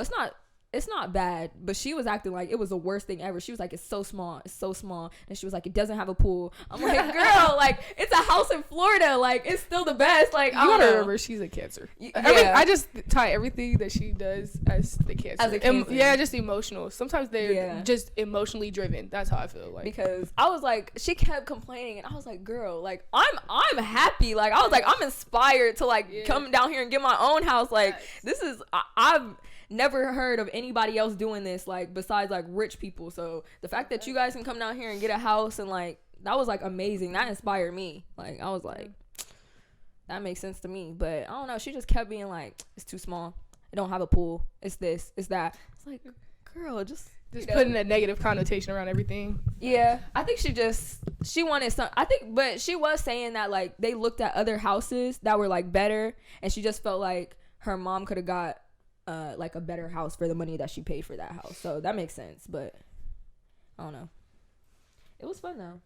It's not bad, but she was acting like it was the worst thing ever. She was like, it's so small, and she was like, it doesn't have a pool. I'm like, girl, like it's a house in Florida, like it's still the best. Like you gotta remember, she's a Cancer. I just tie everything that she does as the Cancer. As a Cancer. Just emotional. Sometimes they're just emotionally driven. That's how I feel. Like because I was like, she kept complaining, and I was like, girl, like I'm happy. Like I was like, I'm inspired to like come down here and get my own house. Like this is I've never heard of anybody else doing this, like besides like rich people. So the fact that you guys can come down here and get a house and like that was like amazing. That inspired me. Like I was like, that makes sense to me. But I don't know, she just kept being like, it's too small, it don't have a pool, it's this, it's that. It's like, girl, just putting a negative connotation around everything. Yeah, I think she wanted some. I think, but she was saying that like they looked at other houses that were like better, and she just felt like her mom could have got like a better house for the money that she paid for that house. So that makes sense, but I don't know. It was fun though.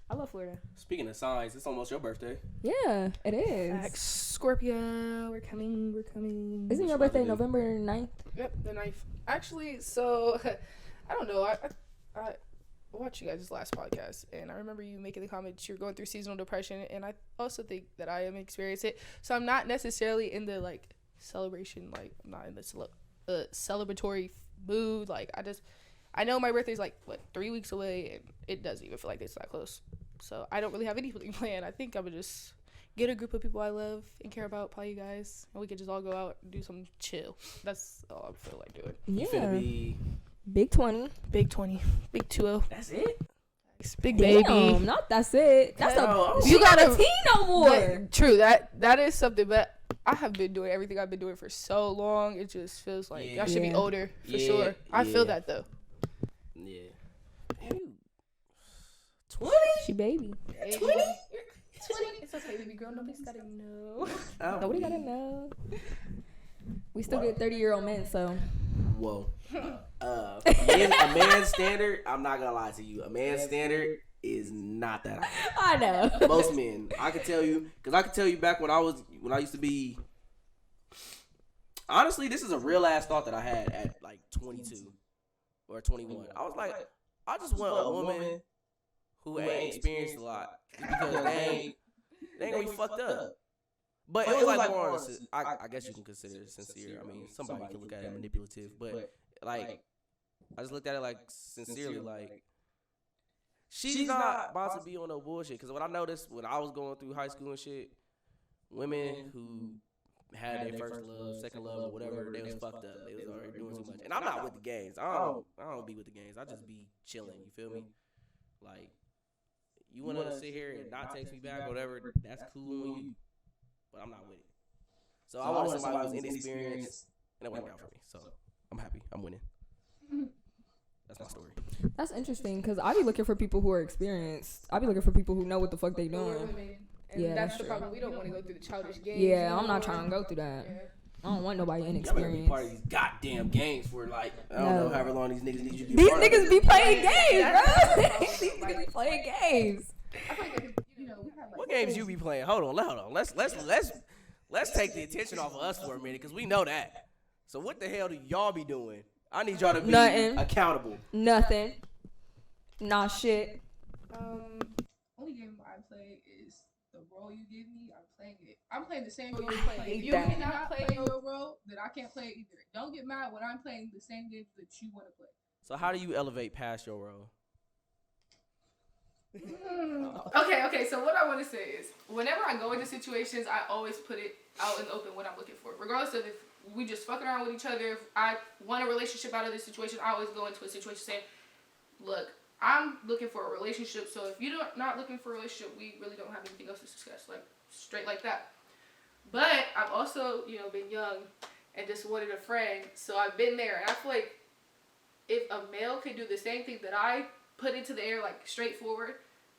I love Florida. Speaking of signs, it's almost your birthday. Yeah, it is. Scorpio, we're coming. Isn't your birthday November 9th? Yep, the 9th. Actually, so I don't know. I watched you guys' last podcast, and I remember you making the comment you're going through seasonal depression, and I also think that I am experiencing it. So I'm not necessarily in the like celebration, like I'm not in the celebratory mood. Like I know my birthday's like 3 weeks away, and it doesn't even feel like it's that close. So I don't really have anything planned. I think I would just get a group of people I love and care about, probably you guys, and we could just all go out and do some chill. That's all I feel like doing. Yeah. You finna be Big 20. Big 20. Big 2-0. That's it? Big Damn, baby. not that's it. That's You got a teen no more. True, that is something, but I have been doing everything I've been doing for so long. It just feels like I should be older for sure. I feel that though. Yeah. Damn, 20? She baby. 20? 20? It's okay, baby girl. Nobody's gotta know. Nobody gotta know. We still get 30-year-old men, so. Whoa. A man's standard, I'm not gonna lie to you. A man's standard is not that high. I know. Most men. I can tell you, because I can tell you back when I used to be. Honestly, this is a real ass thought that I had at like 22 or 21. I was like, I just want a woman who ain't experienced a lot, because they ain't gonna be fucked up. But it was like more, I guess you can consider it sincere. I mean, somebody can look at it manipulative, but like, I just looked at it like sincerely, like, she's not about to be on no bullshit. Because what I noticed when I was going through high school and shit, women who had their first love, second love, or whatever, they was fucked up. They was already doing too much. And I'm not with the games. I don't be with the games. I just be chilling. You feel me? Like, you want to sit here and not text me back or whatever, that's cool on you. But I'm not with it. So I wanted somebody who's inexperienced, and it went down for me. So I'm happy. I'm winning. That's my story. That's interesting, because I be looking for people who are experienced. I be looking for people who know what the fuck they doing. And Yeah, that's that's the true. problem. We don't want to go through the childish games. Yeah, I'm anymore. not trying to go through that. Yeah. I don't want nobody Y'all better be inexperienced. part of these goddamn games for like I don't know however long these niggas need you to be. These part of niggas it. be playing games, That's bro. the problem. These niggas be playing games. I feel like, we have like What games you be playing? Hold on. Let's take the attention off of us for a minute because we know that. So what the hell do y'all be doing? I need y'all to be Nothing. accountable. Nothing. Not shit. Only game I play is the role you give me. I'm playing it. I'm playing the same role you're I playing. hate If you that. cannot play your role, then I can't play it either. Don't get mad when I'm playing the same games that you want to play. So how do you elevate past your role? Okay, so what I want to say is, whenever I go into situations, I always put it out in the open what I'm looking for. Regardless of if we just fucking around with each other, if I want a relationship out of this situation, I always go into a situation saying, look, I'm looking for a relationship, so if you're not looking for a relationship, we really don't have anything else to discuss, like, straight like that. But I've also, been young and just wanted a friend, so I've been there, and I feel like if a male could do the same thing that I put into the air, like, straightforward,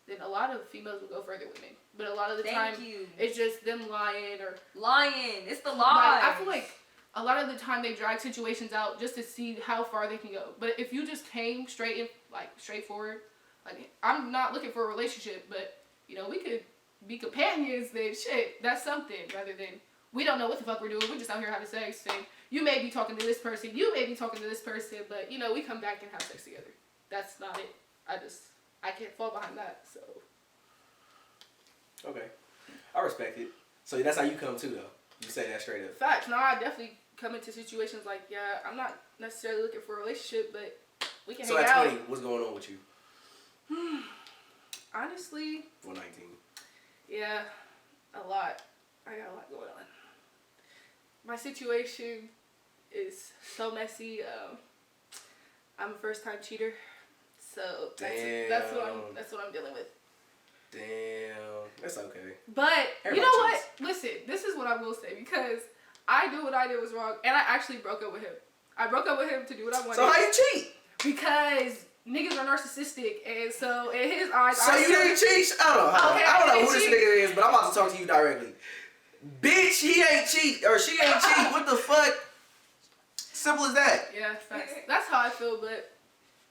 then a lot of females will go further with me. But a lot of the time, it's just them lying or... Lying. It's the Like, lie. I feel like a lot of the time they drag situations out just to see how far they can go. But if you just came straight in, like, straightforward, like, I'm not looking for a relationship, but, we could be companions, then shit, that's something, rather than we don't know what the fuck we're doing. We're just out here having sex, and you may be talking to this person, you may be talking to this person, but, we come back and have sex together. That's not it. I can't fall behind that, so. Okay. I respect it. So that's how you come too, though. You say that straight up. Facts. No, I definitely come into situations like, yeah, I'm not necessarily looking for a relationship, but we can hang out. So at 20, what's going on with you? Honestly. For 19. Yeah, a lot. I got a lot going on. My situation is so messy. I'm a first-time cheater. So that's what I'm dealing with. Damn, that's okay. But Everybody you know what? cheats. Listen, this is what I will say, because I knew what I did was wrong, and I actually broke up with him. I broke up with him to do what I wanted. So how you cheat? Because niggas are narcissistic, and so in his eyes, So you didn't cheat? I don't know who this nigga is, but I'm about to talk to you directly. Bitch, he ain't cheat or she ain't cheat. What the fuck? Simple as that. Yeah, facts. That's how I feel, but.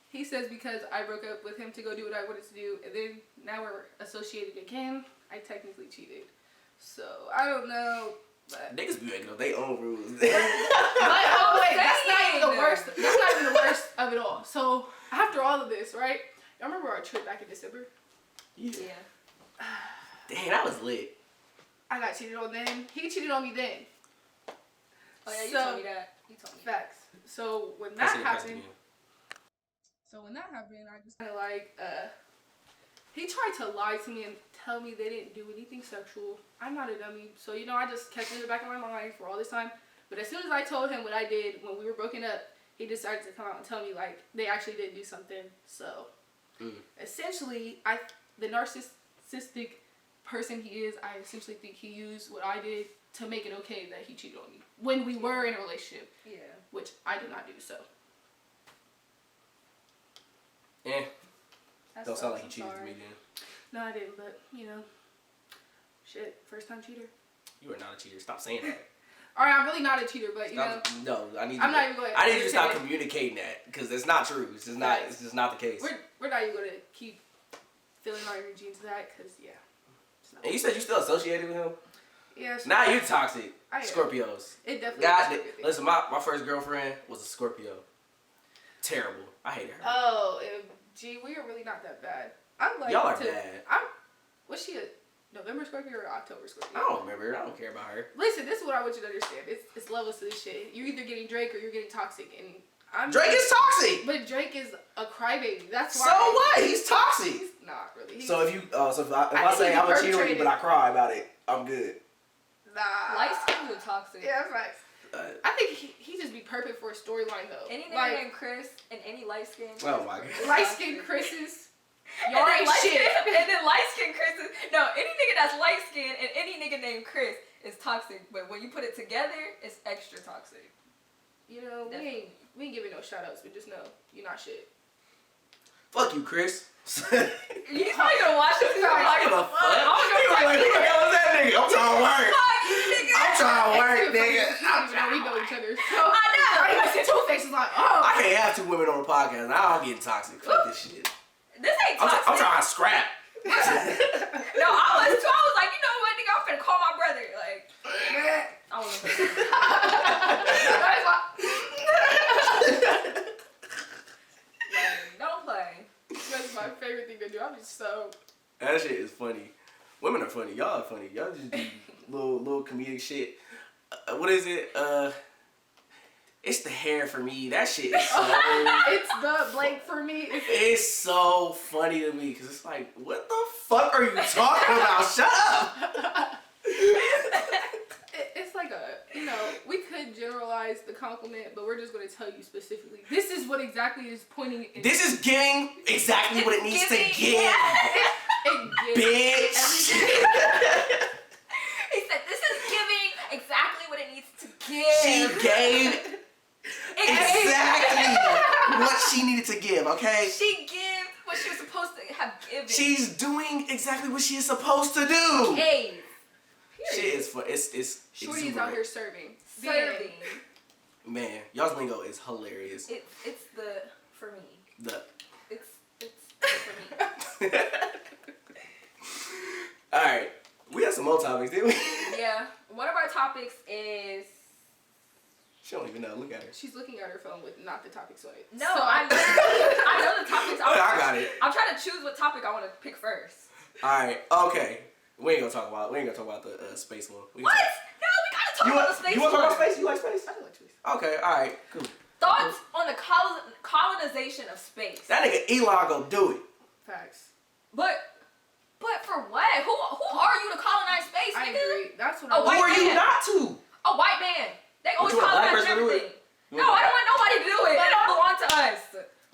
He says because I broke up with him to go do what I wanted to do, and then now we're associated again, I technically cheated. So, I don't know, but... Niggas be making up their own rules. But, oh wait, that's not even the worst. That's not even the worst of it all. So, after all of this, right? Y'all remember our trip back in December? Yeah. Damn, that was lit. I got cheated on then. He cheated on me then. Oh yeah, you told me that. Facts. So, when that happened... So when that happened, I just kind of like, he tried to lie to me and tell me they didn't do anything sexual. I'm not a dummy. So, I just kept it in the back of my mind for all this time. But as soon as I told him what I did when we were broken up, he decided to come out and tell me, like, they actually did do something. So, essentially, the narcissistic person he is, I essentially think he used what I did to make it okay that he cheated on me. When we were in a relationship. Yeah. Which I did not do, so. Yeah. Don't sound like you cheated to me then. No, I didn't, but, shit, first time cheater. You are not a cheater. Stop saying that. Alright, I'm really not a cheater, but, No, I need I'm not even going to... I need you to stop communicating that, because it's not true. It's just not, it's just not the case. We're not even going to keep filling our energy into that, because, yeah. And you said you still associated with him? Yeah. Now you're toxic. I am. Scorpios. It definitely God, listen, my first girlfriend was a Scorpio. Terrible. I hated her. Oh, gee, we are really not that bad. Y'all are bad. Was she a November Scorpio or October Scorpio? I don't remember. I don't care about her. Listen, this is what I want you to understand. It's levels to this shit. You're either getting Drake or you're getting toxic, and Drake is toxic. But Drake is a crybaby. That's why. So what? He's toxic. He's not really. So if I say I'm a cheater on you, but I cry about it, I'm good. Nah. Light skins are toxic. Yeah, facts. I think he just be perfect for a storyline though. Any nigga named Chris and any light skin. Oh my god. Light skin Chris's. Y'all ain't shit. And then light skin Chris's. No, any nigga that's light skin and any nigga named Chris is toxic. But when you put it together, it's extra toxic. We ain't giving no shout outs, but just know you're not shit. Fuck you, Chris. You probably gonna watch this? I give a fuck. People like, who the hell is that nigga? I'm trying to work. I'm trying to work, nigga. We know each other. So I know. I even see two faces like, oh. I can't have 2 women on the podcast. Now I'm getting toxic. Fuck this shit. This ain't toxic. I'm trying to scrap. No, I was too. I was like, you know what, nigga, I'm finna call my brother. Like, I was don't play. That's my favorite thing to do. I'm just so. That shit is funny. Women are funny. Y'all are funny. Y'all just do little comedic shit. What is it? It's the hair for me. That shit is so. It's the blank for me. It's so funny to me because it's like, what the fuck are you talking about? Shut up. It's like we could generalize the compliment, but we're just going to tell you specifically. This is what exactly is pointing. This is giving exactly what it needs to give. It gives Bitch. He said, this is giving exactly what it needs to give. She gave exactly what she needed to give, okay? She gave what she was supposed to have given. She's doing exactly what she is supposed to do. Gave. Shit is fun. It's Shorty is out here serving. Serving. Man, y'all's lingo is hilarious. It's the for me. It's for me. Alright. We had some more topics, didn't we? Yeah. One of our topics is. She don't even know. Look at her. She's looking at her phone with not the topics on it. No, so I know the topics. I got it. I'm trying to choose what topic I want to pick first. Alright, okay. We ain't gonna talk about the space one. What? No, we gotta talk about the space. You wanna talk about space? You like space? I do like space. Okay, alright, cool. Thoughts on the colonization of space? That nigga Elon go do it. Facts. But for what? Who are you to colonize space, I nigga? agree. That's what A I Who white are you man. not to? A white man. They always you want a black colonize person to do it? everything. No, I don't want nobody to do it. It don't belong to us.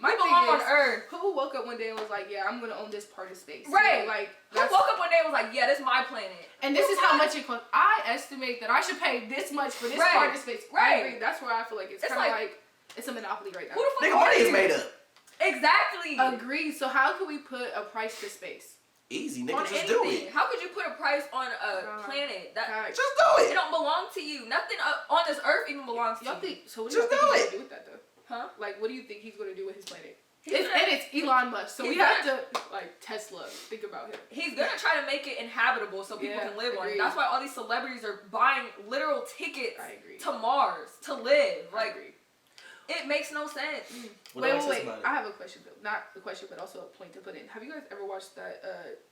My We belong thing on is, Earth. Who woke up one day and was like, yeah, I'm going to own this part of space? Right. You know, like, Who woke up one day and was like, yeah, this is my planet. and this is how much it costs. I estimate that I should pay this much for this Right. part of space. Right. I agree. That's where I feel like it's kind of like, it's a monopoly right now. Who the fuck Nigga, are money you? is made up. Exactly. Agreed. So how can we put a price to space? Easy, On nigga, just anything. do it. How could you put a price on a planet that Facts. Just do it it. don't belong to you? Nothing on this earth even belongs to Y'all you. think, so what do Just you think do he's it. going to do with that though? Huh? Like, what do you think he's going to do with his planet? He's And it's Elon Musk, so he's we have to, like, Tesla, think about him. He's gonna try to make it inhabitable so people Yeah, can live on it. agreed. That's why all these celebrities are buying literal tickets I agree. to Mars to live. I Like, agree. it makes no sense. What do I say Wait. about it? I have a question though. Not a question, but also a point to put in. Have you guys ever watched that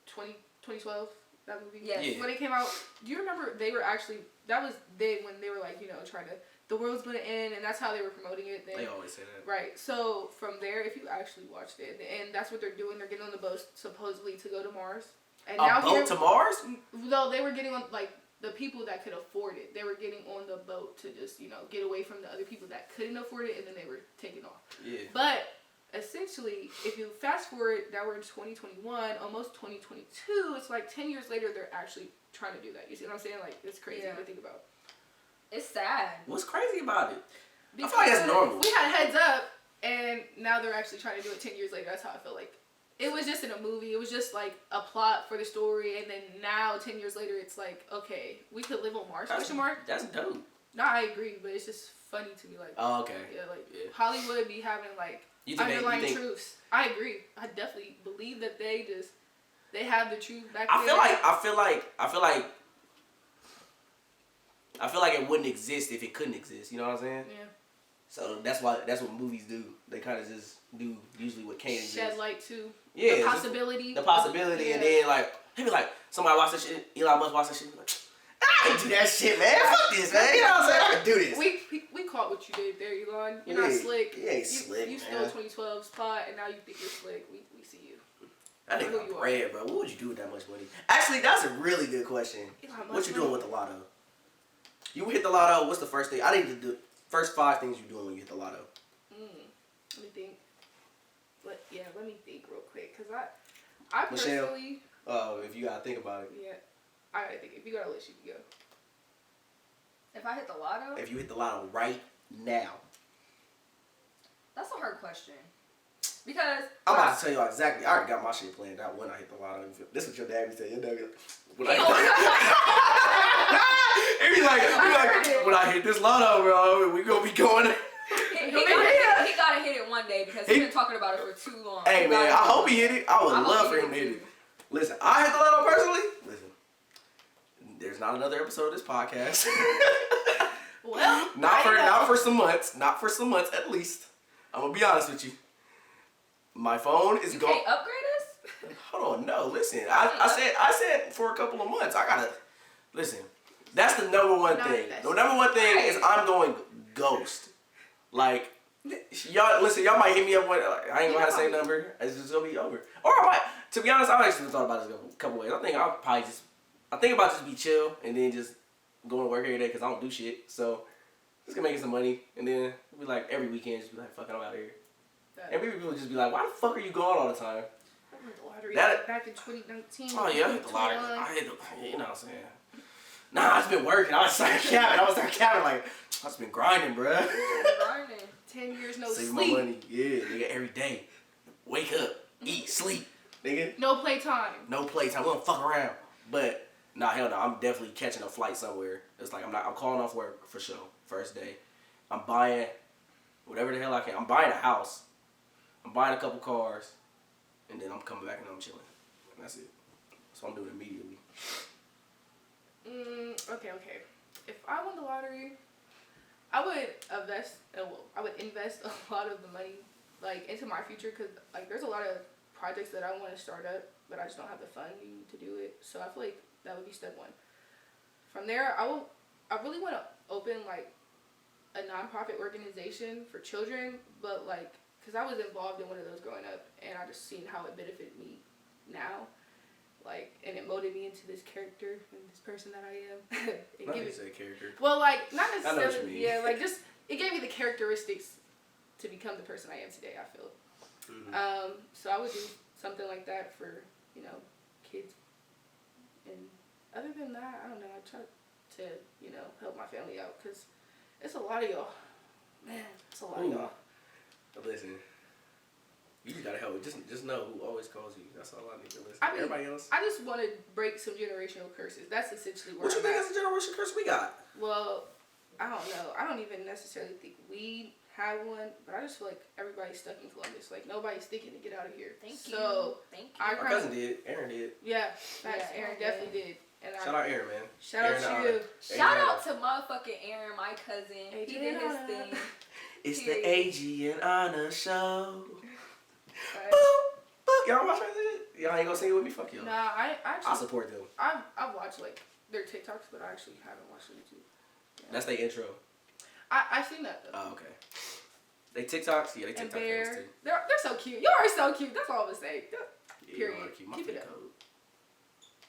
2012, that movie? Yes. Yeah. When it came out, do you remember they were actually, that was when they were like, trying to, the world's gonna end, and that's how they were promoting it. Then, They always say that. right. So from there, if you actually watched it, and that's what they're doing, they're getting on the boat supposedly to go to Mars. And A boat to Mars? No, they were getting on, like, the people that could afford it. They were getting on the boat to just, get away from the other people that couldn't afford it, and then they were taking off. Yeah. But essentially, if you fast forward, that we're in 2021, almost 2022, it's like 10 years later, they're actually trying to do that. You see what I'm saying? Like, it's crazy Yeah. to think about. It's sad. What's crazy about it? Because I feel like that's normal. we had heads up, and now they're actually trying to do it 10 years later. That's how I feel like. It was just in a movie. It was just like a plot for the story, and then now 10 years later, it's like, okay, we could live on Mars? Question mark. That's dope. No, I agree, but it's just funny to me. Like, Oh, okay. yeah, like Yeah. Hollywood be having like You think underlying truths. I agree. I definitely believe that they have the truth back I there. feel like it wouldn't exist if it couldn't exist. You know what I'm saying? Yeah. So that's what movies do. They kind of just do usually what can't exist. Shed light to Yeah, the just possibility. the possibility, Yeah. and then like maybe like somebody watch that shit. Elon Musk watch that shit. Like, I can do that shit, man. Fuck this, man. You know what I'm saying? I can do this. We caught what you did there, Elon. You're not Yeah, slick. you ain't slick, You man. stole 2012's spot, and now you think you're slick. We see you. That Who nigga you got are. bread, bro. What would you do with that much money? Actually, that's a really good question. Elon Musk What you doing money. with the lotto? You hit the lotto. What's the first thing? I need to do. First 5 things you doing when you hit the lotto. Let me think. Let me think real quick, cause I Michelle? personally, Oh, if you gotta think about it. yeah, I gotta think. If you got a list, you can go. If I hit the lotto, If you hit the lotto right now. that's a hard question. Because I'm about to tell y'all exactly. I already got my shit planned out when I hit the lotto. This is what your dad be saying. Your dad be like, when I when I hit this lotto, bro, we gonna be going. He gotta hit it one day because he's been talking about it for too long. Hey man, I hope he hit it. I would love for him to hit it. Listen, I hit the lotto personally. Listen, there's not another episode of this podcast. Well, not for some months. Not for some months at least. I'm gonna be honest with you. My phone is going. You can't upgrade us? Hold on, no. Listen, I said for a couple of months. I gotta listen. That's the number one thing. The number one thing is I'm going ghost. Like y'all, listen. Y'all might hit me up with. I ain't gonna have to say a number. It's just gonna be over. Or I might. To be honest, I actually thought about this a couple ways. I think about just be chill and then just going to work every day because I don't do shit. So just gonna make some money and then be like every weekend just be like, fuck it, I'm out of here. And people just be like, why the fuck are you going all the time? I won the lottery back in 2019. Oh yeah, I hit the lottery. You know what I'm saying? Nah, I've been working. I was starting capping like I've just been grinding, bruh. Grinding. 10 years no Save sleep. my money. Yeah, nigga, every day. Wake up, eat, sleep, nigga. No playtime. No playtime. We don't fuck around. But nah, hell no. I'm definitely catching a flight somewhere. It's like I'm calling off work for sure. First day. I'm buying whatever the hell I can. I'm buying a house. I'm buying a couple cars, and then I'm coming back and I'm chilling. And that's it. So I'm doing it immediately. Okay. If I won the lottery, I would invest a lot of the money like into my future because like there's a lot of projects that I want to start up, but I just don't have the funding to do it. So I feel like that would be step one. From there, I really want to open like a nonprofit organization for children, but like. Because I was involved in one of those growing up, and I just seen how it benefited me now. Like, and it molded me into this character and this person that I am. Not necessarily character. Well, like, not necessarily. I know what you mean. Yeah, like, just, it gave me the characteristics to become the person I am today, I feel. Mm-hmm. So I would do something like that for, you know, kids. And other than that, I don't know, I try to, you know, help my family out, because it's a lot of y'all. Man, it's a lot of y'all. Listen, you just gotta help. Just know who always calls you. That's all I need to listen. Everybody else. I just want to break some generational curses. That's essentially what you think is a generational curse we got? Well, I don't know. I don't even necessarily think we have one, but I just feel like everybody's stuck in Columbus. Like nobody's thinking to get out of here. Thank you. Our cousin did. Aaron did. Yeah, Aaron definitely did. And shout out Aaron, man. Shout out to you. Shout out to motherfucking Aaron, my cousin. He did his thing. It's the AG and Anna show. Right. Boop, boop. Y'all watch that shit? Y'all ain't gonna sing it with me? Fuck y'all. Nah, I support them. I've watched like their TikToks, but I actually haven't watched them YouTube. Yeah. That's their intro. I seen that though. Oh, okay. They TikToks? Yeah, they TikTok famous too. They're so cute. Y'all are so cute. That's all I'm gonna say. Period. Keep it up.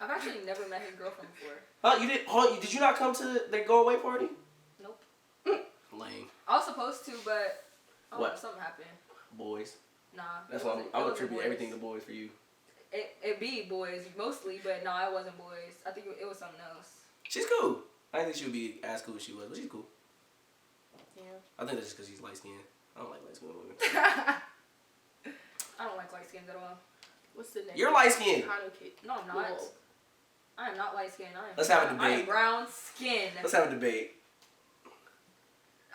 I've actually never met his girlfriend before. Oh, did you not come to their go away party? Nope. Lame. I was supposed to, but something happened. Boys. Nah. That's why I'm gonna attribute everything to boys for you. It be boys mostly, but no, it wasn't boys. I think it was something else. She's cool. I didn't think she would be as cool as she was, but she's cool. Yeah. I think that's just because she's light skinned. I don't like light skinned women. I don't like light skins at all. What's the name? You're light skinned. No, I'm not. Whoa. I am not light skinned. Let's have a debate. I am brown skinned. Let's have a debate.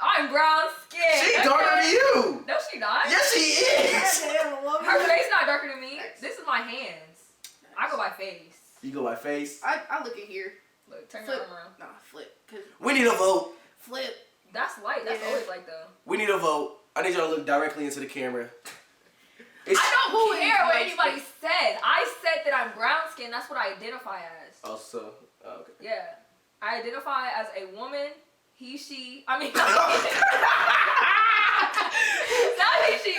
I'm brown skinned. She's darker than you. No, she not. Yes, she is. Her face not darker than me. This is my hands. I go by face. You go by face? I look at here. Look, turn your arm around. Nah, flip. We need a vote. Flip. That's light. That's always light though. We need a vote. I need y'all to look directly into the camera. I don't care what anybody says. I said that I'm brown skinned. That's what I identify as. Oh, so. Oh, okay. Yeah. I identify as a woman. He, she. I mean, not he, she,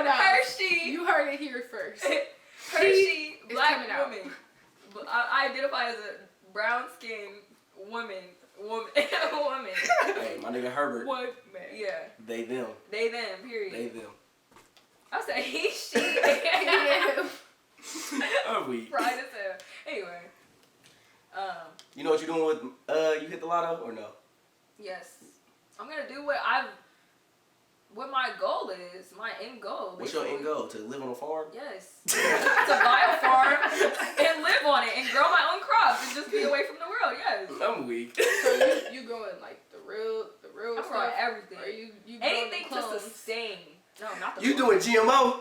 her, she. You heard it here first. Her, she, black woman. I identify as a brown skinned woman. Hey, my nigga Herbert. What man? Yeah. They, them. They, them, period. They, them. I said he, she. Are we? Pride as hell. Anyway. You know what you're doing with you hit the lotto or no? Yes. I'm gonna do what I've what my goal is, my end goal. What's your end goal? To live on a farm? Yes. To buy a farm and live on it and grow my own crops and just be away from the world. Yes. I'm weak. So you growing like the real I'm stuff? growing everything. Or you anything to clones? sustain. No, not the You clones. doing GMO?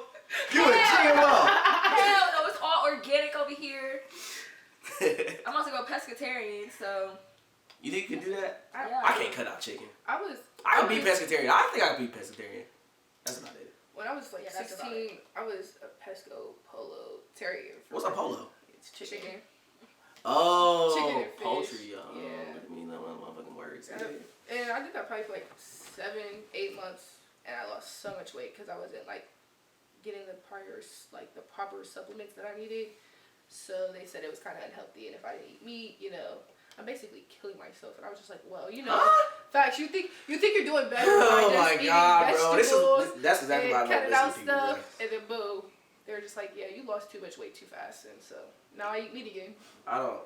You doing GMO? Hell no, it's all organic over here. I'm about to go pescatarian, so. You think you can do that? Yeah. I can't cut out chicken. I can be pescatarian. I think I can be pescatarian. That's about it. When I was like Yeah, that's 16, I was a pesco polo terrier. What's a polo? It's chicken. Oh, Chicken and fish. poultry, y'all. Yeah. Look at me, know my motherfucking words. And I did that probably for like 7-8 months, and I lost so much weight because I wasn't like getting the proper supplements that I needed. So they said it was kind of unhealthy, and if I didn't eat meat, I'm basically killing myself. And I was just like, well, facts. You think you're doing better by just eating vegetables that's exactly why I and love cutting out listening to people, stuff, and then boom, they're just like, yeah, you lost too much weight too fast, and so now I eat meat again.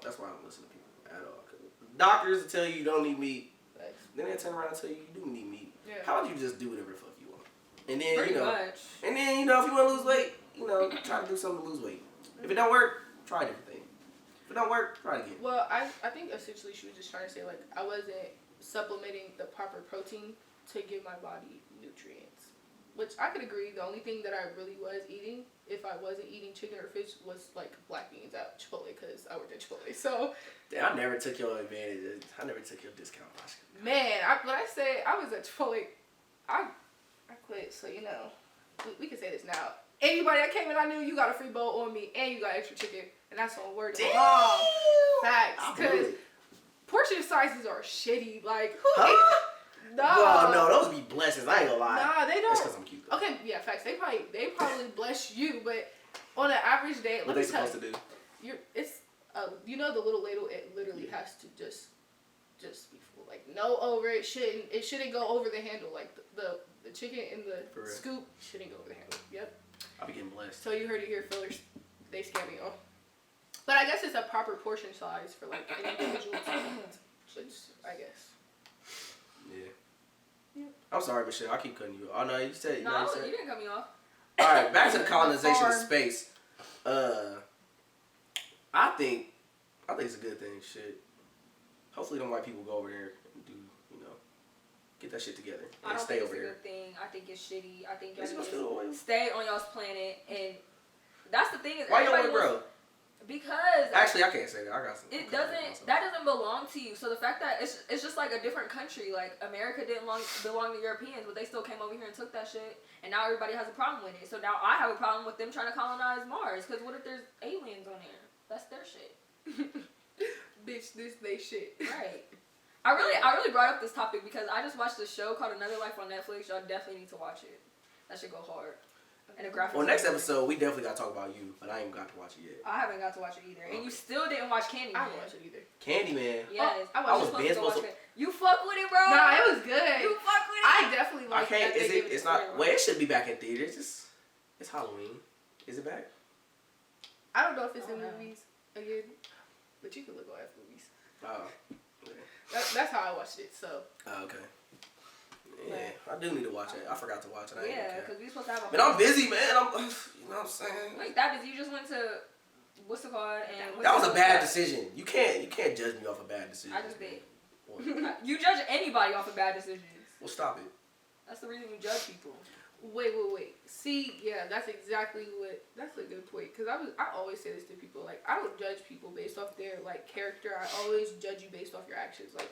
That's why I don't listen to people at all. Doctors tell you don't need meat. Facts. Then they turn around and tell you you do need meat. Yeah. How about you just do whatever the fuck you want? And then Pretty much. And then if you want to lose weight, try to do something to lose weight. If it don't work, try a different thing. If it don't work, try it again. Well, I think essentially she was just trying to say, like, I wasn't supplementing the proper protein to give my body nutrients. Which I could agree. The only thing that I really was eating, if I wasn't eating chicken or fish, was, like, black beans at Chipotle because I worked at Chipotle. So, Damn, I never took your advantage. I never took your discount. man, when I say I was at Chipotle, I quit. So, we can say this now. Anybody that came in, I knew you got a free bowl on me and you got extra chicken. And that's on word to my mom. Facts. Because portion sizes are shitty. Like, who ate? Nah. Well, no, those be blessings. I ain't gonna lie. Nah, they don't. That's because I'm cute. Though. Okay, yeah, facts. They probably bless you, but on an average day, what they supposed to do? The little ladle. It literally has to just be full. Like, no over. It shouldn't go over the handle. Like the chicken in the scoop shouldn't go over the handle. Yep. I be getting blessed. So you heard it here, fillers. They scam me off. But I guess it's a proper portion size for like an individual which I guess. Yeah. I'm sorry, Michelle. I keep cutting you. Oh no, you said. No, you didn't cut me off. All right, back to the colonization of space. I think it's a good thing. Shit. Hopefully, them white people go over there and do, get that shit together and I don't stay think over it's a here. good thing. I think it's shitty. I think y'all It's need still to stay on y'all's planet, and that's the thing is why y'all everybody want to grow? Because actually I can't say that. I got some. That doesn't belong to you. So the fact that it's just like a different country. Like America didn't belong to Europeans, but they still came over here and took that shit, and now everybody has a problem with it. So now I have a problem with them trying to colonize Mars. Because what if there's aliens on there? That's their shit. Bitch, this they shit. Right. I really brought up this topic because I just watched a show called Another Life on Netflix. Y'all definitely need to watch it. That should go hard. And the graphics. Well, next episode we definitely got to talk about you, but I ain't got to watch it yet. I haven't got to watch it either, and you still didn't watch Candyman. I didn't watch it either. Candyman. Yes, I was being supposed to. You fuck with it, bro. Nah, it was good. You fuck with it. I definitely like. I can't. That Is they it? gave It's to not. everyone. Well, it should be back in theaters. It's Halloween. Is it back? I don't know if it's in movies again, but you can look on F movies. Oh. Okay. That's how I watched it. So. Oh, okay. Yeah, I do need to watch it. I forgot to watch it. Because we supposed to have a. But I'm busy, man. You know what I'm saying? Like that busy. You just went to what's it called? And that was a bad decision. You can't judge me off a bad decision. I just did. You judge anybody off of bad decisions. Well, stop it. That's the reason you judge people. Wait. See, yeah, that's exactly what. That's a good point. Cause I always say this to people. Like, I don't judge people based off their like character. I always judge you based off your actions. Like,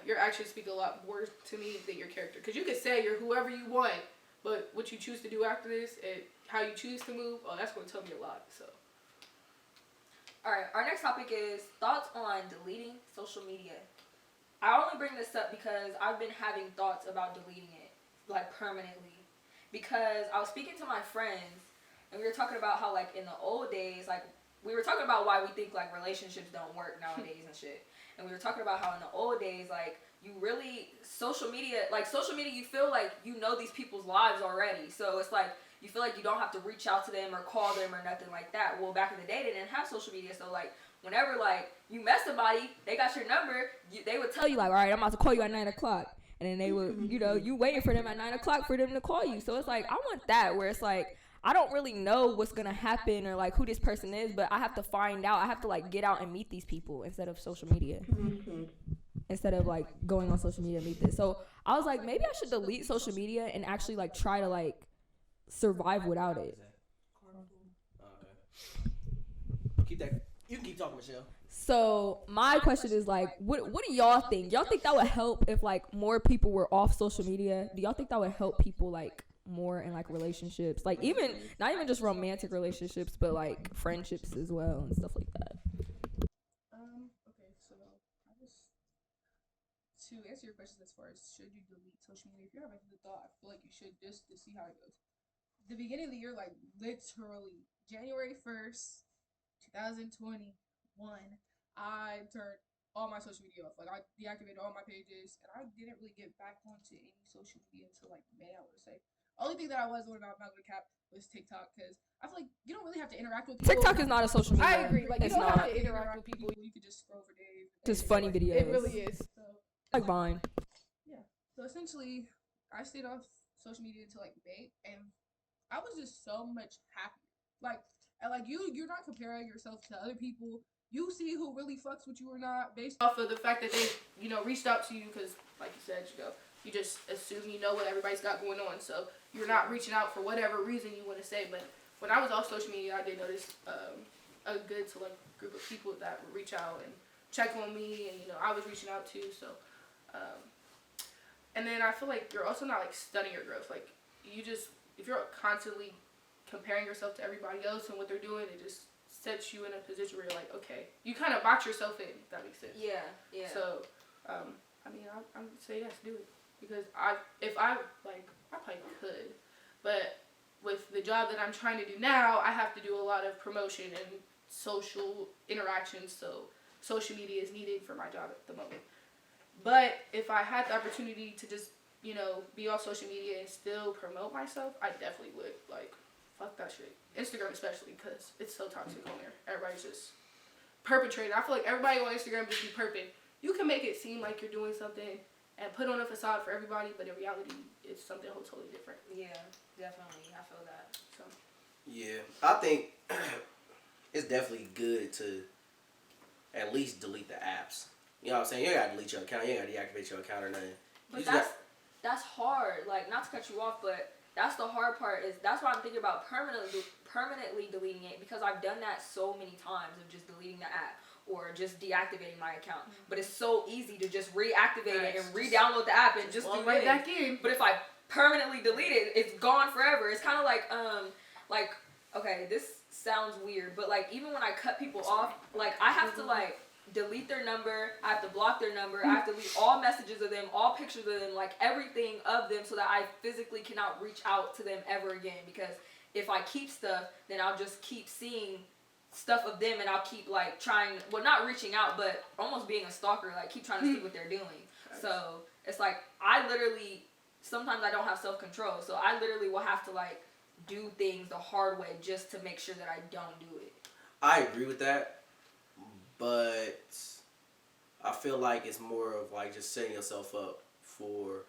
your actions speak a lot more to me than your character. Cause you can say you're whoever you want, but what you choose to do after this and how you choose to move, that's going to tell me a lot. So. All right, our next topic is thoughts on deleting social media. I only bring this up because I've been having thoughts about deleting it, like permanently. Because I was speaking to my friends, and we were talking about how, like, in the old days, like, we were talking about why we think, like, relationships don't work nowadays and shit. And we were talking about how in the old days, like, you really, social media, you feel like you know these people's lives already. So it's like, you feel like you don't have to reach out to them or call them or nothing like that. Well, back in the day, they didn't have social media. So, like, whenever, like, you met somebody, they got your number, they would tell you, like, all right, I'm about to call you at 9 o'clock. and then they would, you waiting for them at 9 o'clock for them to call you. So it's like, I want that where it's like, I don't really know what's gonna happen or like who this person is, but I have to find out. I have to like get out and meet these people instead of social media. Instead of like going on social media and meet this. So I was like, maybe I should delete social media and actually like try to like survive without it. Keep that. You can keep talking, Michelle. So my question is like, what do y'all think? Y'all think that would help if like more people were off social media? Do y'all think that would help people like more in like relationships, like even not even just romantic relationships, but like friendships as well and stuff like that? Okay, so I just to answer your questions as far as should you delete social media, if you're having the thought, I feel like you should just to see how it goes. The beginning of the year, like literally January 1st, 2021, I turned all my social media off. Like I deactivated all my pages, and I didn't really get back onto any social media until like May, I would say. Only thing that I was on, I'm not gonna cap, was TikTok, because I feel like you don't really have to interact with people. TikTok is not a social media. I agree. Like it's you don't not. have to interact with people. You could just scroll for days. Just funny videos. It really is. So like Vine. yeah. So essentially, I stayed off social media until like May, and I was just so much happier. Like, and like you're not comparing yourself to other people. You see who really fucks with you or not based off of the fact that they, reached out to you, because, like you said, you just assume you know what everybody's got going on. So you're not reaching out for whatever reason you want to say. But when I was off social media, I did notice a good select group of people that would reach out and check on me, and I was reaching out too. So, and then I feel like you're also not like stunning your growth. Like if you're constantly comparing yourself to everybody else and what they're doing, it just sets you in a position where you're like, okay, you kind of box yourself in, if that makes sense. Yeah. So, I would say yes, do it. Because I probably could, but with the job that I'm trying to do now, I have to do a lot of promotion and social interactions, so social media is needed for my job at the moment. But if I had the opportunity to just, be on social media and still promote myself, I definitely would. Like, fuck that shit. Instagram especially, because it's so toxic on there. Everybody's just perpetrating. I feel like everybody on Instagram just be perfect. You can make it seem like you're doing something and put on a facade for everybody, but in reality, it's something totally different. Yeah, definitely. I feel that. So. Yeah, I think it's definitely good to at least delete the apps. You know what I'm saying? You ain't gotta delete your account. You ain't gotta deactivate your account or nothing. But that's hard. Like, not to cut you off, but that's the hard part. That's why I'm thinking about permanently deleting it, because I've done that so many times of just deleting the app or just deactivating my account. Mm-hmm. But it's so easy to just reactivate it and re-download the app and just do right it. Back in. But if I permanently delete it, it's gone forever. It's kind of like okay, this sounds weird, but like even when I cut people off, like I have to like delete their number, I have to block their number, I have to delete all messages of them, all pictures of them, like everything of them, so that I physically cannot reach out to them ever again. Because if I keep stuff, then I'll just keep seeing stuff of them, and I'll keep like trying, well, not reaching out, but almost being a stalker, like keep trying to see what they're doing. So it's like I literally, sometimes I don't have self-control, so I literally will have to like do things the hard way just to make sure that I don't do it. I agree with that, but I feel like it's more of like just setting yourself up for.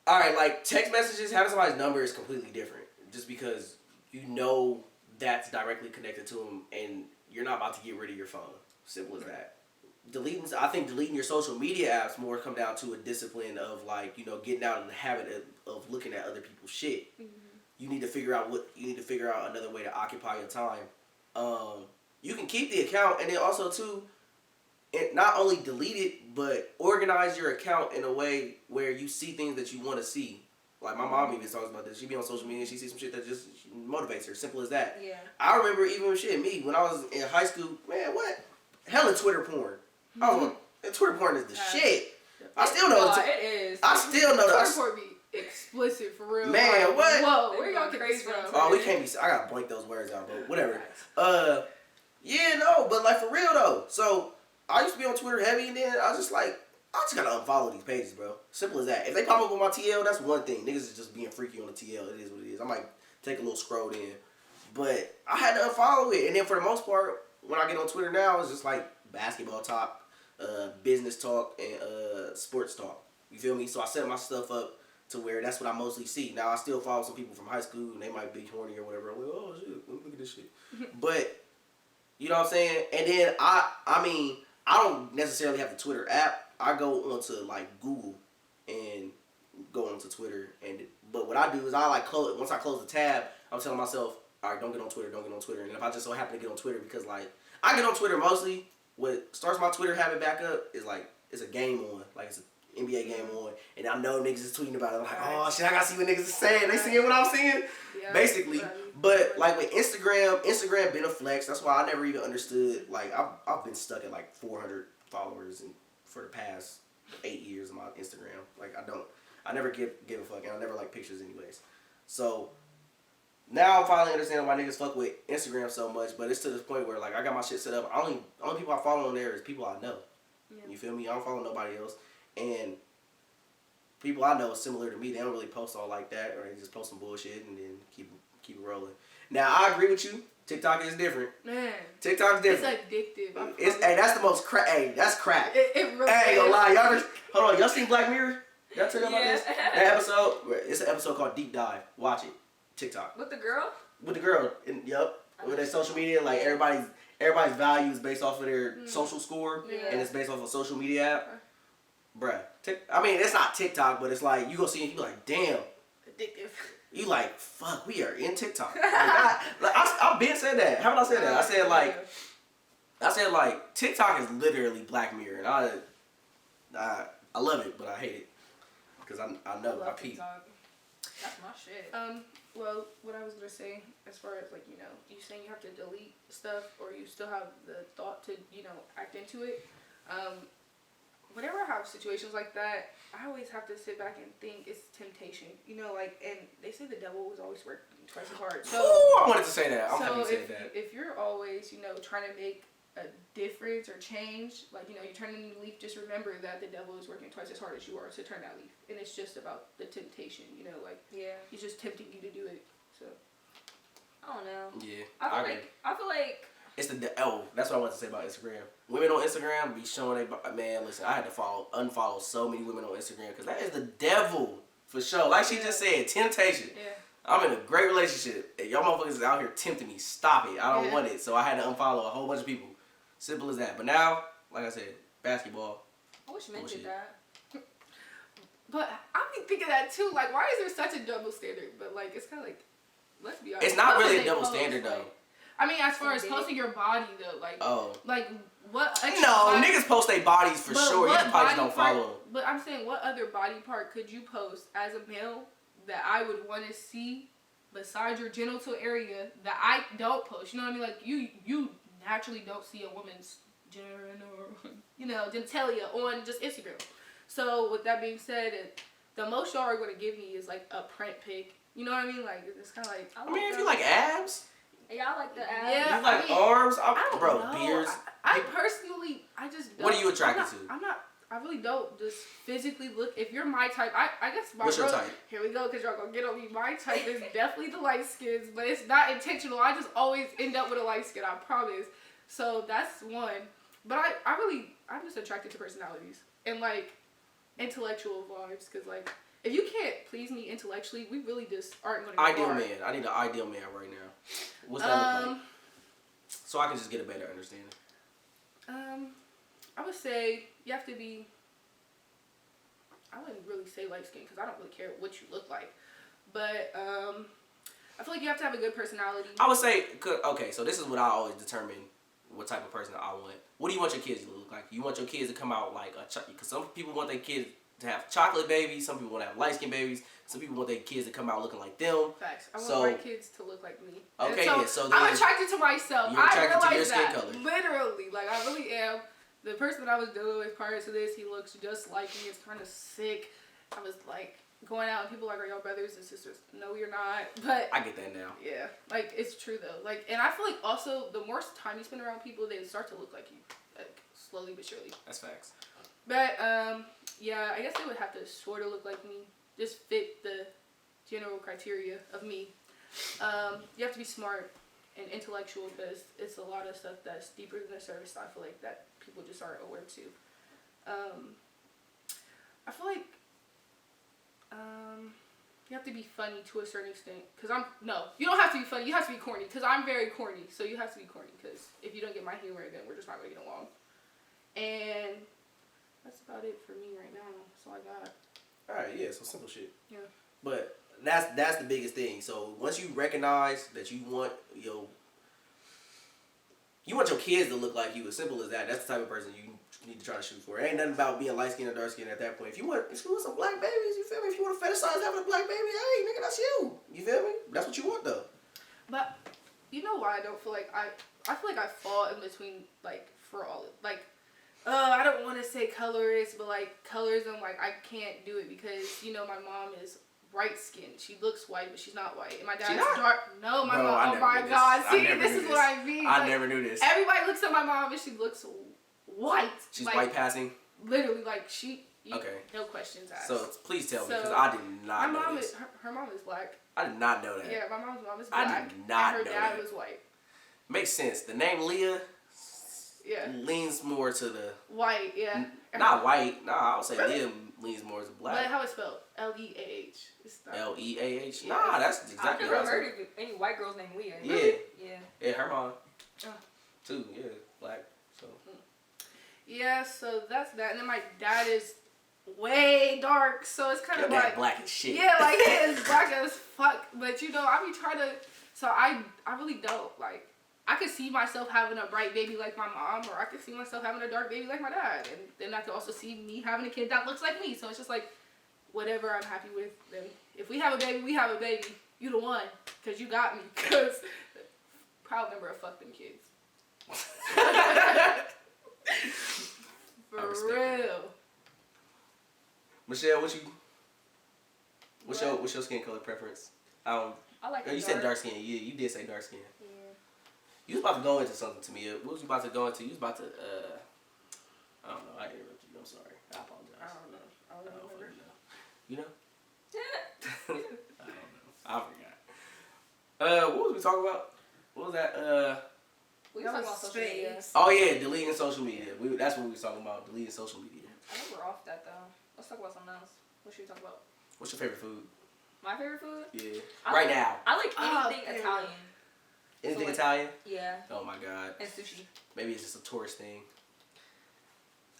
All right, like text messages, having somebody's number is completely different. Just because you know that's directly connected to them, and you're not about to get rid of your phone. Simple as that. I think deleting your social media apps more come down to a discipline of like, getting out of the habit of looking at other people's shit. Mm-hmm. You need to figure out another way to occupy your time. You can keep the account, and then also too, not only delete it, but organize your account in a way where you see things that you want to see. Like my mom even talks about this. She be on social media and she sees some shit that just motivates her. Simple as that. Yeah. I remember even when I was in high school, man, what? Hella Twitter porn. I was on, Twitter porn is the shit. I still know it is. I still know Twitter porn be explicit for real. Man, like, what? Whoa, where y'all get this from? Oh, we can't be. I gotta blank those words out, but whatever. Yeah, no, but like for real though. So I used to be on Twitter heavy, and then I was just like, I just gotta unfollow these pages, bro. Simple as that. If they pop up on my TL, that's one thing. Niggas is just being freaky on the TL. It is what it is. I might take a little scroll in, but I had to unfollow it. And then for the most part, when I get on Twitter now, it's just like basketball talk, business talk, and sports talk. You feel me? So I set my stuff up to where that's what I mostly see. Now I still follow some people from high school and they might be horny or whatever. I'm like, oh shit, look at this shit. But you know what I'm saying? And then I mean, I don't necessarily have the Twitter app. I go onto like Google and go onto Twitter. But what I do is I like close. Once I close the tab, I'm telling myself, all right, don't get on Twitter, don't get on Twitter. And if I just so happen to get on Twitter because like I get on Twitter mostly. What starts my Twitter habit back up is like it's a game on, like it's an NBA game on, and I know niggas is tweeting about it. I'm like, oh shit, I gotta see what niggas is saying. They seeing what I'm seeing, basically. But like with Instagram been a flex. That's why I never even understood. Like I've been stuck at like 400 followers for the past 8 years of my Instagram. Like I never give a fuck, and I never like pictures anyways. So now I'm finally understanding why niggas fuck with Instagram so much, but it's to this point where like I got my shit set up. Only people I follow on there is people I know. Yeah. You feel me? I don't follow nobody else. And people I know is similar to me. They don't really post all like that, or they just post some bullshit and then keep it rolling. Now I agree with you. TikTok is different. Man, TikTok's different. It's addictive. Hey, that's the most crack. Hey, that's crack. It really hey, ain't gonna lie, hold on, y'all seen Black Mirror? Y'all check about this? That episode. It's an episode called Deep Dive. Watch it. TikTok. With the girl? With the girl. With their social media, like everybody's value is based off of their social score, and it's based off a social media app. Bruh. I mean, it's not TikTok, but it's like, you go see it, you be like, damn. Addictive. You like, fuck, we are in TikTok. I've been said that. Haven't I said that? I said like, TikTok is literally Black Mirror, and I love it, but I hate it. Because I know, I peep. That's my shit. Well, what I was going to say, as far as, like, you saying you have to delete stuff, or you still have the thought to, act into it, whenever I have situations like that, I always have to sit back and think it's temptation, and they say the devil was always working twice as hard. So, I wanted to say that. I'm happy to say that. If you're always, trying to make a difference or change, like, you turn a new leaf, just remember that the devil is working twice as hard as you are to turn that leaf. And it's just about the temptation, he's just tempting you to do it. So I don't know. Yeah. I feel like it's that's what I wanted to say about Instagram. Women on Instagram be showing man, listen, I had to unfollow so many women on Instagram because that is the devil for sure. Like she just said, temptation. Yeah. I'm in a great relationship. And y'all motherfuckers is out here tempting me. Stop it. I don't want it. So I had to unfollow a whole bunch of people. Simple as that. But now, like I said, basketball. I wish men did that. But I be thinking that too. Like, why is there such a double standard? But like, it's kind of like, let's be honest. It's not really a double standard though. I mean, as far as posting your body though, like what? Niggas post their bodies for sure. You probably just don't follow them. But I'm saying, what other body part could you post as a male that I would want to see besides your genital area that I don't post? You know what I mean? Like you naturally don't see a woman's genitalia on just Instagram. So with that being said, the most y'all are going to give me is like a print pic. You know what I mean? Like it's kind of like. I mean, if you like abs. Yeah, I like the abs. Yeah, you like arms. Bro, beards. I personally, I just don't. What are you attracted to? I really don't just physically look. If you're my type, I guess my What's your type? Here we go, because y'all gonna get on me. My type is definitely the light skins, but it's not intentional. I just always end up with a light skin, I promise. So that's one. But I'm just attracted to personalities and like intellectual vibes, because like if you can't please me intellectually, we really just aren't gonna ideal man. I need an ideal man right now. What's that look like? So I can just get a better understanding. I would say you have to be. I wouldn't really say light skin because I don't really care what you look like, but I feel like you have to have a good personality. I would say, okay, so this is what I always determine what type of person I want. What do you want your kids to look like? You want your kids to come out like because some people want their kids to have chocolate babies. Some people want to have light skin babies. Some people want their kids to come out looking like them. Facts. I want my kids to look like me. Okay, so I'm attracted to myself. You're attracted I to your realize skin color. Literally, like I really am. The person that I was dealing with prior to this, he looks just like me. It's kind of sick. I was like going out and people like, are y'all brothers and sisters? No, you're not. But I get that now. Yeah, like it's true though. Like, and I feel like also the more time you spend around people, they start to look like you, like slowly but surely. That's facts. But yeah, I guess they would have to sort of look like me, just fit the general criteria of me. You have to be smart and intellectual, because it's a lot of stuff that's deeper than the surface. I feel like that people just aren't aware to. I feel like you have to be funny to a certain extent. You don't have to be funny. You have to be corny. Because I'm very corny. So you have to be corny. Because if you don't get my humor, then we're just not going to get along. And that's about it for me right now. That's all I got. Alright, yeah, so simple shit. Yeah. But that's the biggest thing. So once you recognize that you want your kids to look like you, as simple as that, that's the type of person you need to try to shoot for. It ain't nothing about being light skinned or dark skinned at that point. If you want some black babies, you feel me? If you want to fetishize having a black baby, hey nigga, that's you. You feel me? That's what you want though. But you know why I don't feel like I feel like I fall in between, like, for all like I don't want to say colorist, but like colorism, like I can't do it because my mom is bright skinned. She looks white, but she's not white. And my dad's dark. No, my mom. Oh my God! See, this is what I mean. I never knew this. Everybody looks at my mom and she looks white. She's like, white passing. Literally, like okay. No questions asked. So please tell me, because I did not know mom this. Her mom is black. I did not know that. Yeah, my mom is black. I did not and know her dad that. was white. Makes sense. The name Leah. Yeah. Leans more to the white. Yeah. Not white. Nah, I would say Leah leans more to black. But how it's spelled? Leah. Leah. Yeah. Nah, that's exactly I've right. never heard of any white girls named Leah. Yeah. Yeah. Yeah, her mom. Too. Yeah, black. So. Yeah, so that's that. And then my dad is way dark, so it's kind of like black as shit. Yeah, like he is black as fuck. But I be trying to. So I really don't like. I could see myself having a bright baby like my mom, or I could see myself having a dark baby like my dad, and then I could also see me having a kid that looks like me. So it's just like, whatever I'm happy with. Then if we have a baby, we have a baby. You the one, cause you got me. Cause proud member of fuck them kids. For real. Michelle, what's your skin color preference? I like. You said dark skin. Yeah, you did say dark skin. Yeah. You was about to go into something to me. What was you about to go into? You was about to, I don't know. I interrupted you. I'm sorry. I apologize. I don't know. I don't remember. You know? I don't know. I forgot. What was we talking about? What was that? We were talking about social media. Oh yeah, deleting social media. That's what we was talking about. Deleting social media. I think we're off that though. Let's talk about something else. What should we talk about? What's your favorite food? My favorite food? Yeah. Now. I like anything Italian. Anything Italian? Yeah. Oh my God. And sushi. Maybe it's just a tourist thing.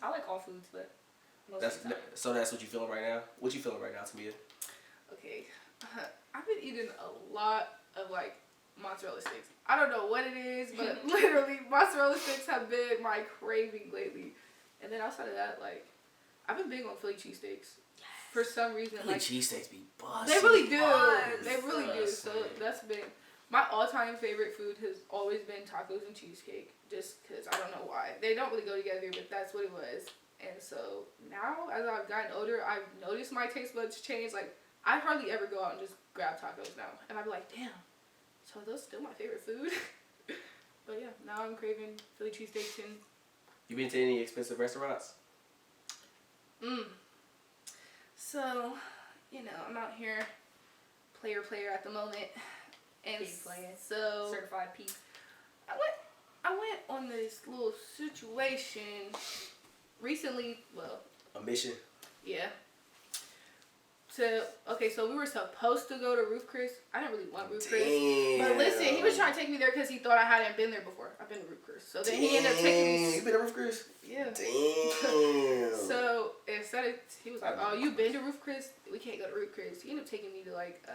I like all foods, but so that's what you feeling right now? What you feeling right now, Tamia? Okay. I've been eating a lot of like mozzarella sticks. I don't know what it is, but literally mozzarella sticks have been my craving lately. And then outside of that, like, I've been big on Philly cheesesteaks. Yes. For some reason, Philly like cheesesteaks be busted. They really do. They really do. So that's been my all-time favorite food has always been tacos and cheesecake. Just because I don't know why they don't really go together, but that's what it was. And so now, as I've gotten older, I've noticed my taste buds change. Like I hardly ever go out and just grab tacos now, and I'm like, damn. So are those still my favorite food? But yeah, now I'm craving Philly cheesesteaks and. You been to any expensive restaurants? So, I'm out here player at the moment. And big player. So certified piece. I went on this little situation recently, A mission? Yeah. So we were supposed to go to Roof Chris. I didn't really want Roof Chris. But listen, he was trying to take me there because he thought I hadn't been there before. I've been to Roof Chris. So then he ended up taking me. You been to Roof Chris? Yeah. Damn. So instead of, he was like, oh, you been to Roof Chris? We can't go to Roof Chris. He ended up taking me to like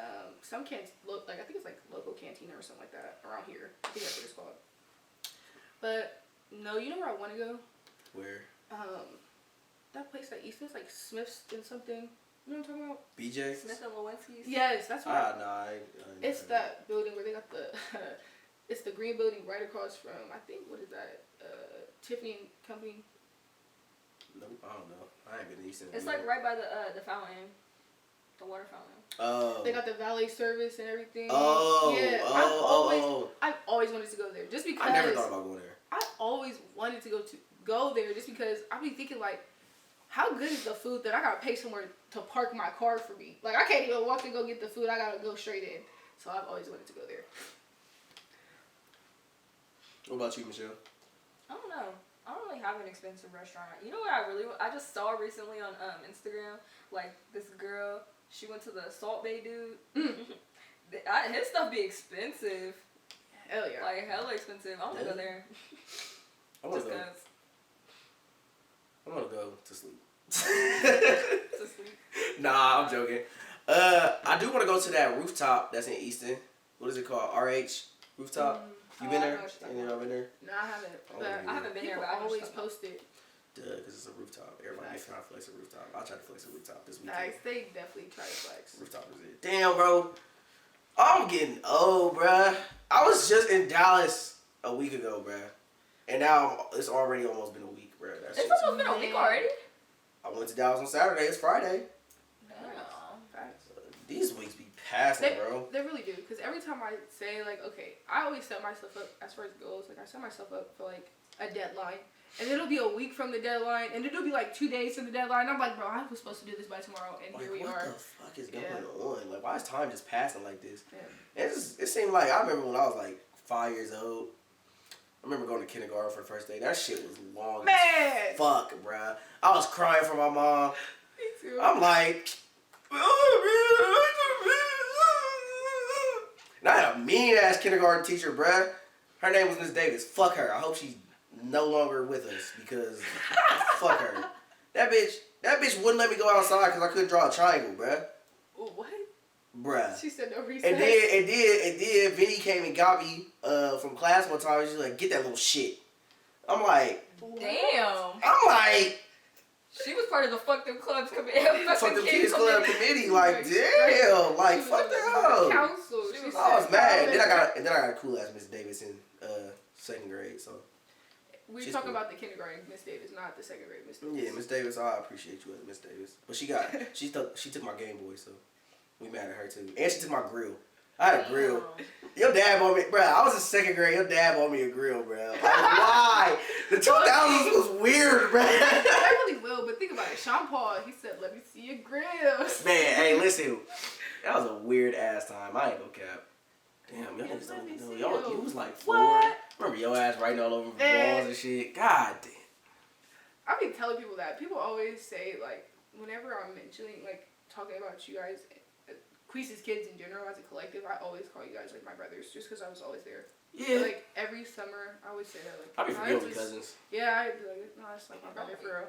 some I think it's like local cantina or something like that around here. I think that's what it's called. But no, you know where I want to go? Where? That place at Easton's, like Smith's and something. You know what I'm talking about? BJ? Smith and Lewinsky's? Yes, that's right. It's that. that building where they got the, it's the green building right across from, I think, what is that? Tiffany and Company. No, I don't know. I ain't been to Easton. It's like right by the fountain. The water fountain. Oh. They got the valet service and everything. Oh. Yeah. Oh. I've always wanted to go there. Just because. I never thought about going there. I always wanted to go there just because I be thinking like, how good is the food that I gotta pay somewhere to park my car for me? Like I can't even walk and go get the food. I gotta go straight in. So I've always wanted to go there. What about you, Michelle? I don't know. I don't really only have an expensive restaurant. You know what I just saw recently on Instagram? Like, this girl, she went to the Salt Bay dude. His stuff be expensive. Hell yeah. Like, hella expensive. I want to go there. I want Just to go. cause. I want to go to sleep. To sleep. Nah, I'm joking. I do want to go to that rooftop that's in Easton. What is it called? RH rooftop. You been there? You know, been there? No, I haven't. But I haven't been there, people but I always just post it. Duh, because it's a rooftop. Everybody be trying to flex a rooftop. I'll try to flex a rooftop this weekend. Nice. They definitely try to flex. Rooftop is it. Damn, bro. I'm getting old, bruh. I was just in Dallas a week ago, bruh. And now it's already almost been a week, bruh. It's almost been a week already. I went to Dallas on Saturday. It's Friday. Facts. These weeks be passing, bro. They really do. Because every time I say, like, okay, I always set myself up as far as goals. Like, I set myself up for, like, a deadline. And it'll be a week from the deadline. And it'll be, like, 2 days from the deadline. I'm like, bro, I was supposed to do this by tomorrow. And Like, here we what are. the fuck is going on? Like, why is time just passing like this? Yeah. It seemed like, I remember when I was, like, 5 years old. I remember going to kindergarten for the first day. That shit was long as fuck, bruh. I was crying for my mom. Me too. I'm like... And I had a mean-ass kindergarten teacher, bruh. Her name was Miss Davis. Fuck her. I hope she's no longer with us because fuck her. That bitch wouldn't let me go outside because I couldn't draw a triangle, bruh. What? Bruh. She said no recess. And then Vinny came and got me from class one time. She's like, get that little shit. I'm like, Damn. I'm like, She was part of the Fuck Them Clubs committee. fuck the kids club committee. Like, damn, like fuck that hoe. Council. I was mad. Then I got a cool ass Miss Davis in second grade. So we're she's talking cool. about the kindergarten Miss Davis, not the second grade Miss Davis. Yeah, Miss Davis. I appreciate you as Miss Davis. But she took my Game Boy, so we mad at her too. And she took my grill. I had a grill. Your dad bought me, bro. I was in second grade. Your dad bought me a grill, bro. Like, why? The 2000s was weird, bro. I really will, but think about it. Sean Paul, he said, "Let me see your grills." Man, hey, listen. That was a weird ass time. I ain't gonna cap. Damn, y'all niggas don't know. Y'all, you was like 4. What? Remember your ass writing all over the walls and shit. God damn. I be telling people that. People always say, like, whenever I'm mentioning, like, talking about you guys, Queese's kids in general as a collective, I always call you guys, like, my brothers, just because I was always there. Yeah. Like, every summer, I always say that, like, I be forgetting cousins. Yeah, I'd be like, no, it's like my brother for real.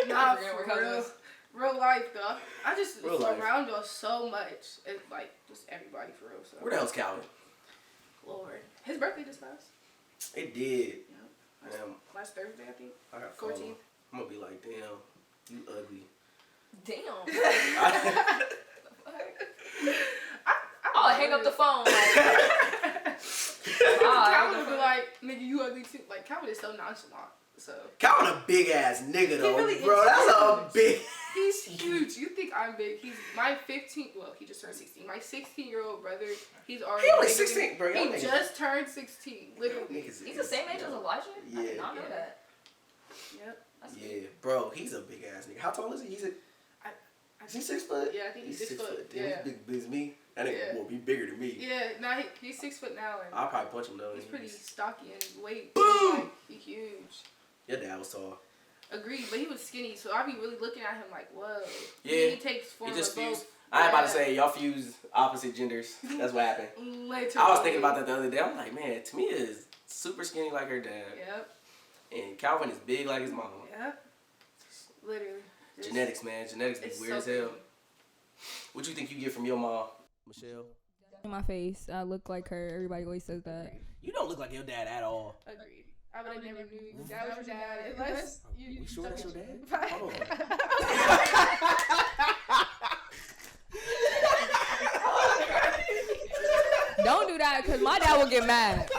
Nah, for real. Real life, though. I just surround y'all so much. It's like, just everybody for real. So. Where the hell's Calvin? Lord. His birthday just passed. It did. Yeah. Last Thursday, I think. I got 14th. I'm gonna be like, damn, you ugly. Damn. I'll hang up the phone. Calvin would be like, nigga, you ugly too. Like, Calvin is so nonchalant. So Calvin a big ass nigga though, really bro. That's a big. He's huge. You think I'm big? He's my 15. Well, he just turned 16. My 16-year-old brother. He's already. He only 16, bro. He just turned 16. Literally. He's the same age as Elijah? Yeah. I did not know that. Yep. Yeah, bro. He's a big ass nigga. How tall is he? Is he 6 foot? Yeah, I think he's 6 foot. Damn, Yeah. he's big as me. That nigga will be bigger than me. Yeah, nah, he's 6 foot now, and I'll probably punch him though. he's pretty stocky and weight. Boom! Like, he's huge. Your dad was tall. Agreed, but he was skinny, so I be really looking at him like, whoa. Yeah. He takes form He just of fused. both. I ain't about to say y'all fuse opposite genders. That's what happened. Literally. I was thinking about that the other day. I'm like, man, Tamia is super skinny like her dad. Yep. And Calvin is big like his mom. Yep. Literally. Genetics, man. Genetics be weird as hell. What you think you get from your mom, Michelle? In my face, I look like her. Everybody always says that. You don't look like your dad at all. Agreed. I would have never knew that was your dad unless you. You sure that's your dad? Right. Hold on. Don't do that, because my dad will get mad.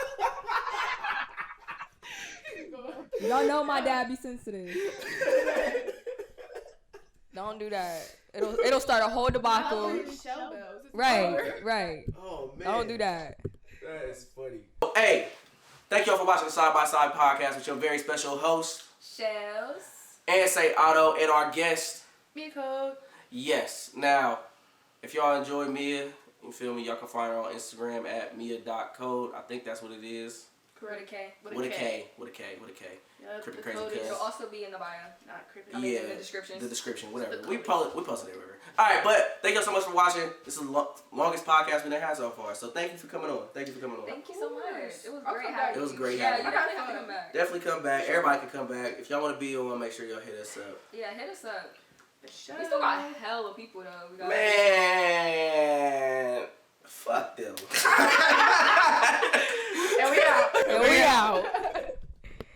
Y'all know my dad be sensitive. Don't do that. It'll start a whole debacle. Right. Oh man. Don't do that. That is funny. Hey, thank y'all for watching the Side by Side podcast with your very special host, Shells. and Say Otto, and our guest. Miko. Yes. Now, if y'all enjoy Mia, you feel me, y'all can find her on Instagram at mia.code. I think that's what it is. With a K. With a K. Yep, Crippin' the Crazy code is- Cuz. It'll also be in the bio. Not crippin'. I mean, Yeah, in the description. the description, whatever. The We code. post it everywhere. All right, but thank you so much for watching. This is the longest podcast we've ever had so far. So thank you for coming on. Thank you so much. It was I'll great come having back. you. It was great Yeah, having you you. definitely have to come back. Definitely come back. Everybody can come back. If y'all want to be on, make sure y'all hit us up. Yeah, hit us up. For sure. We still got hella people though. We got Man, fuck them.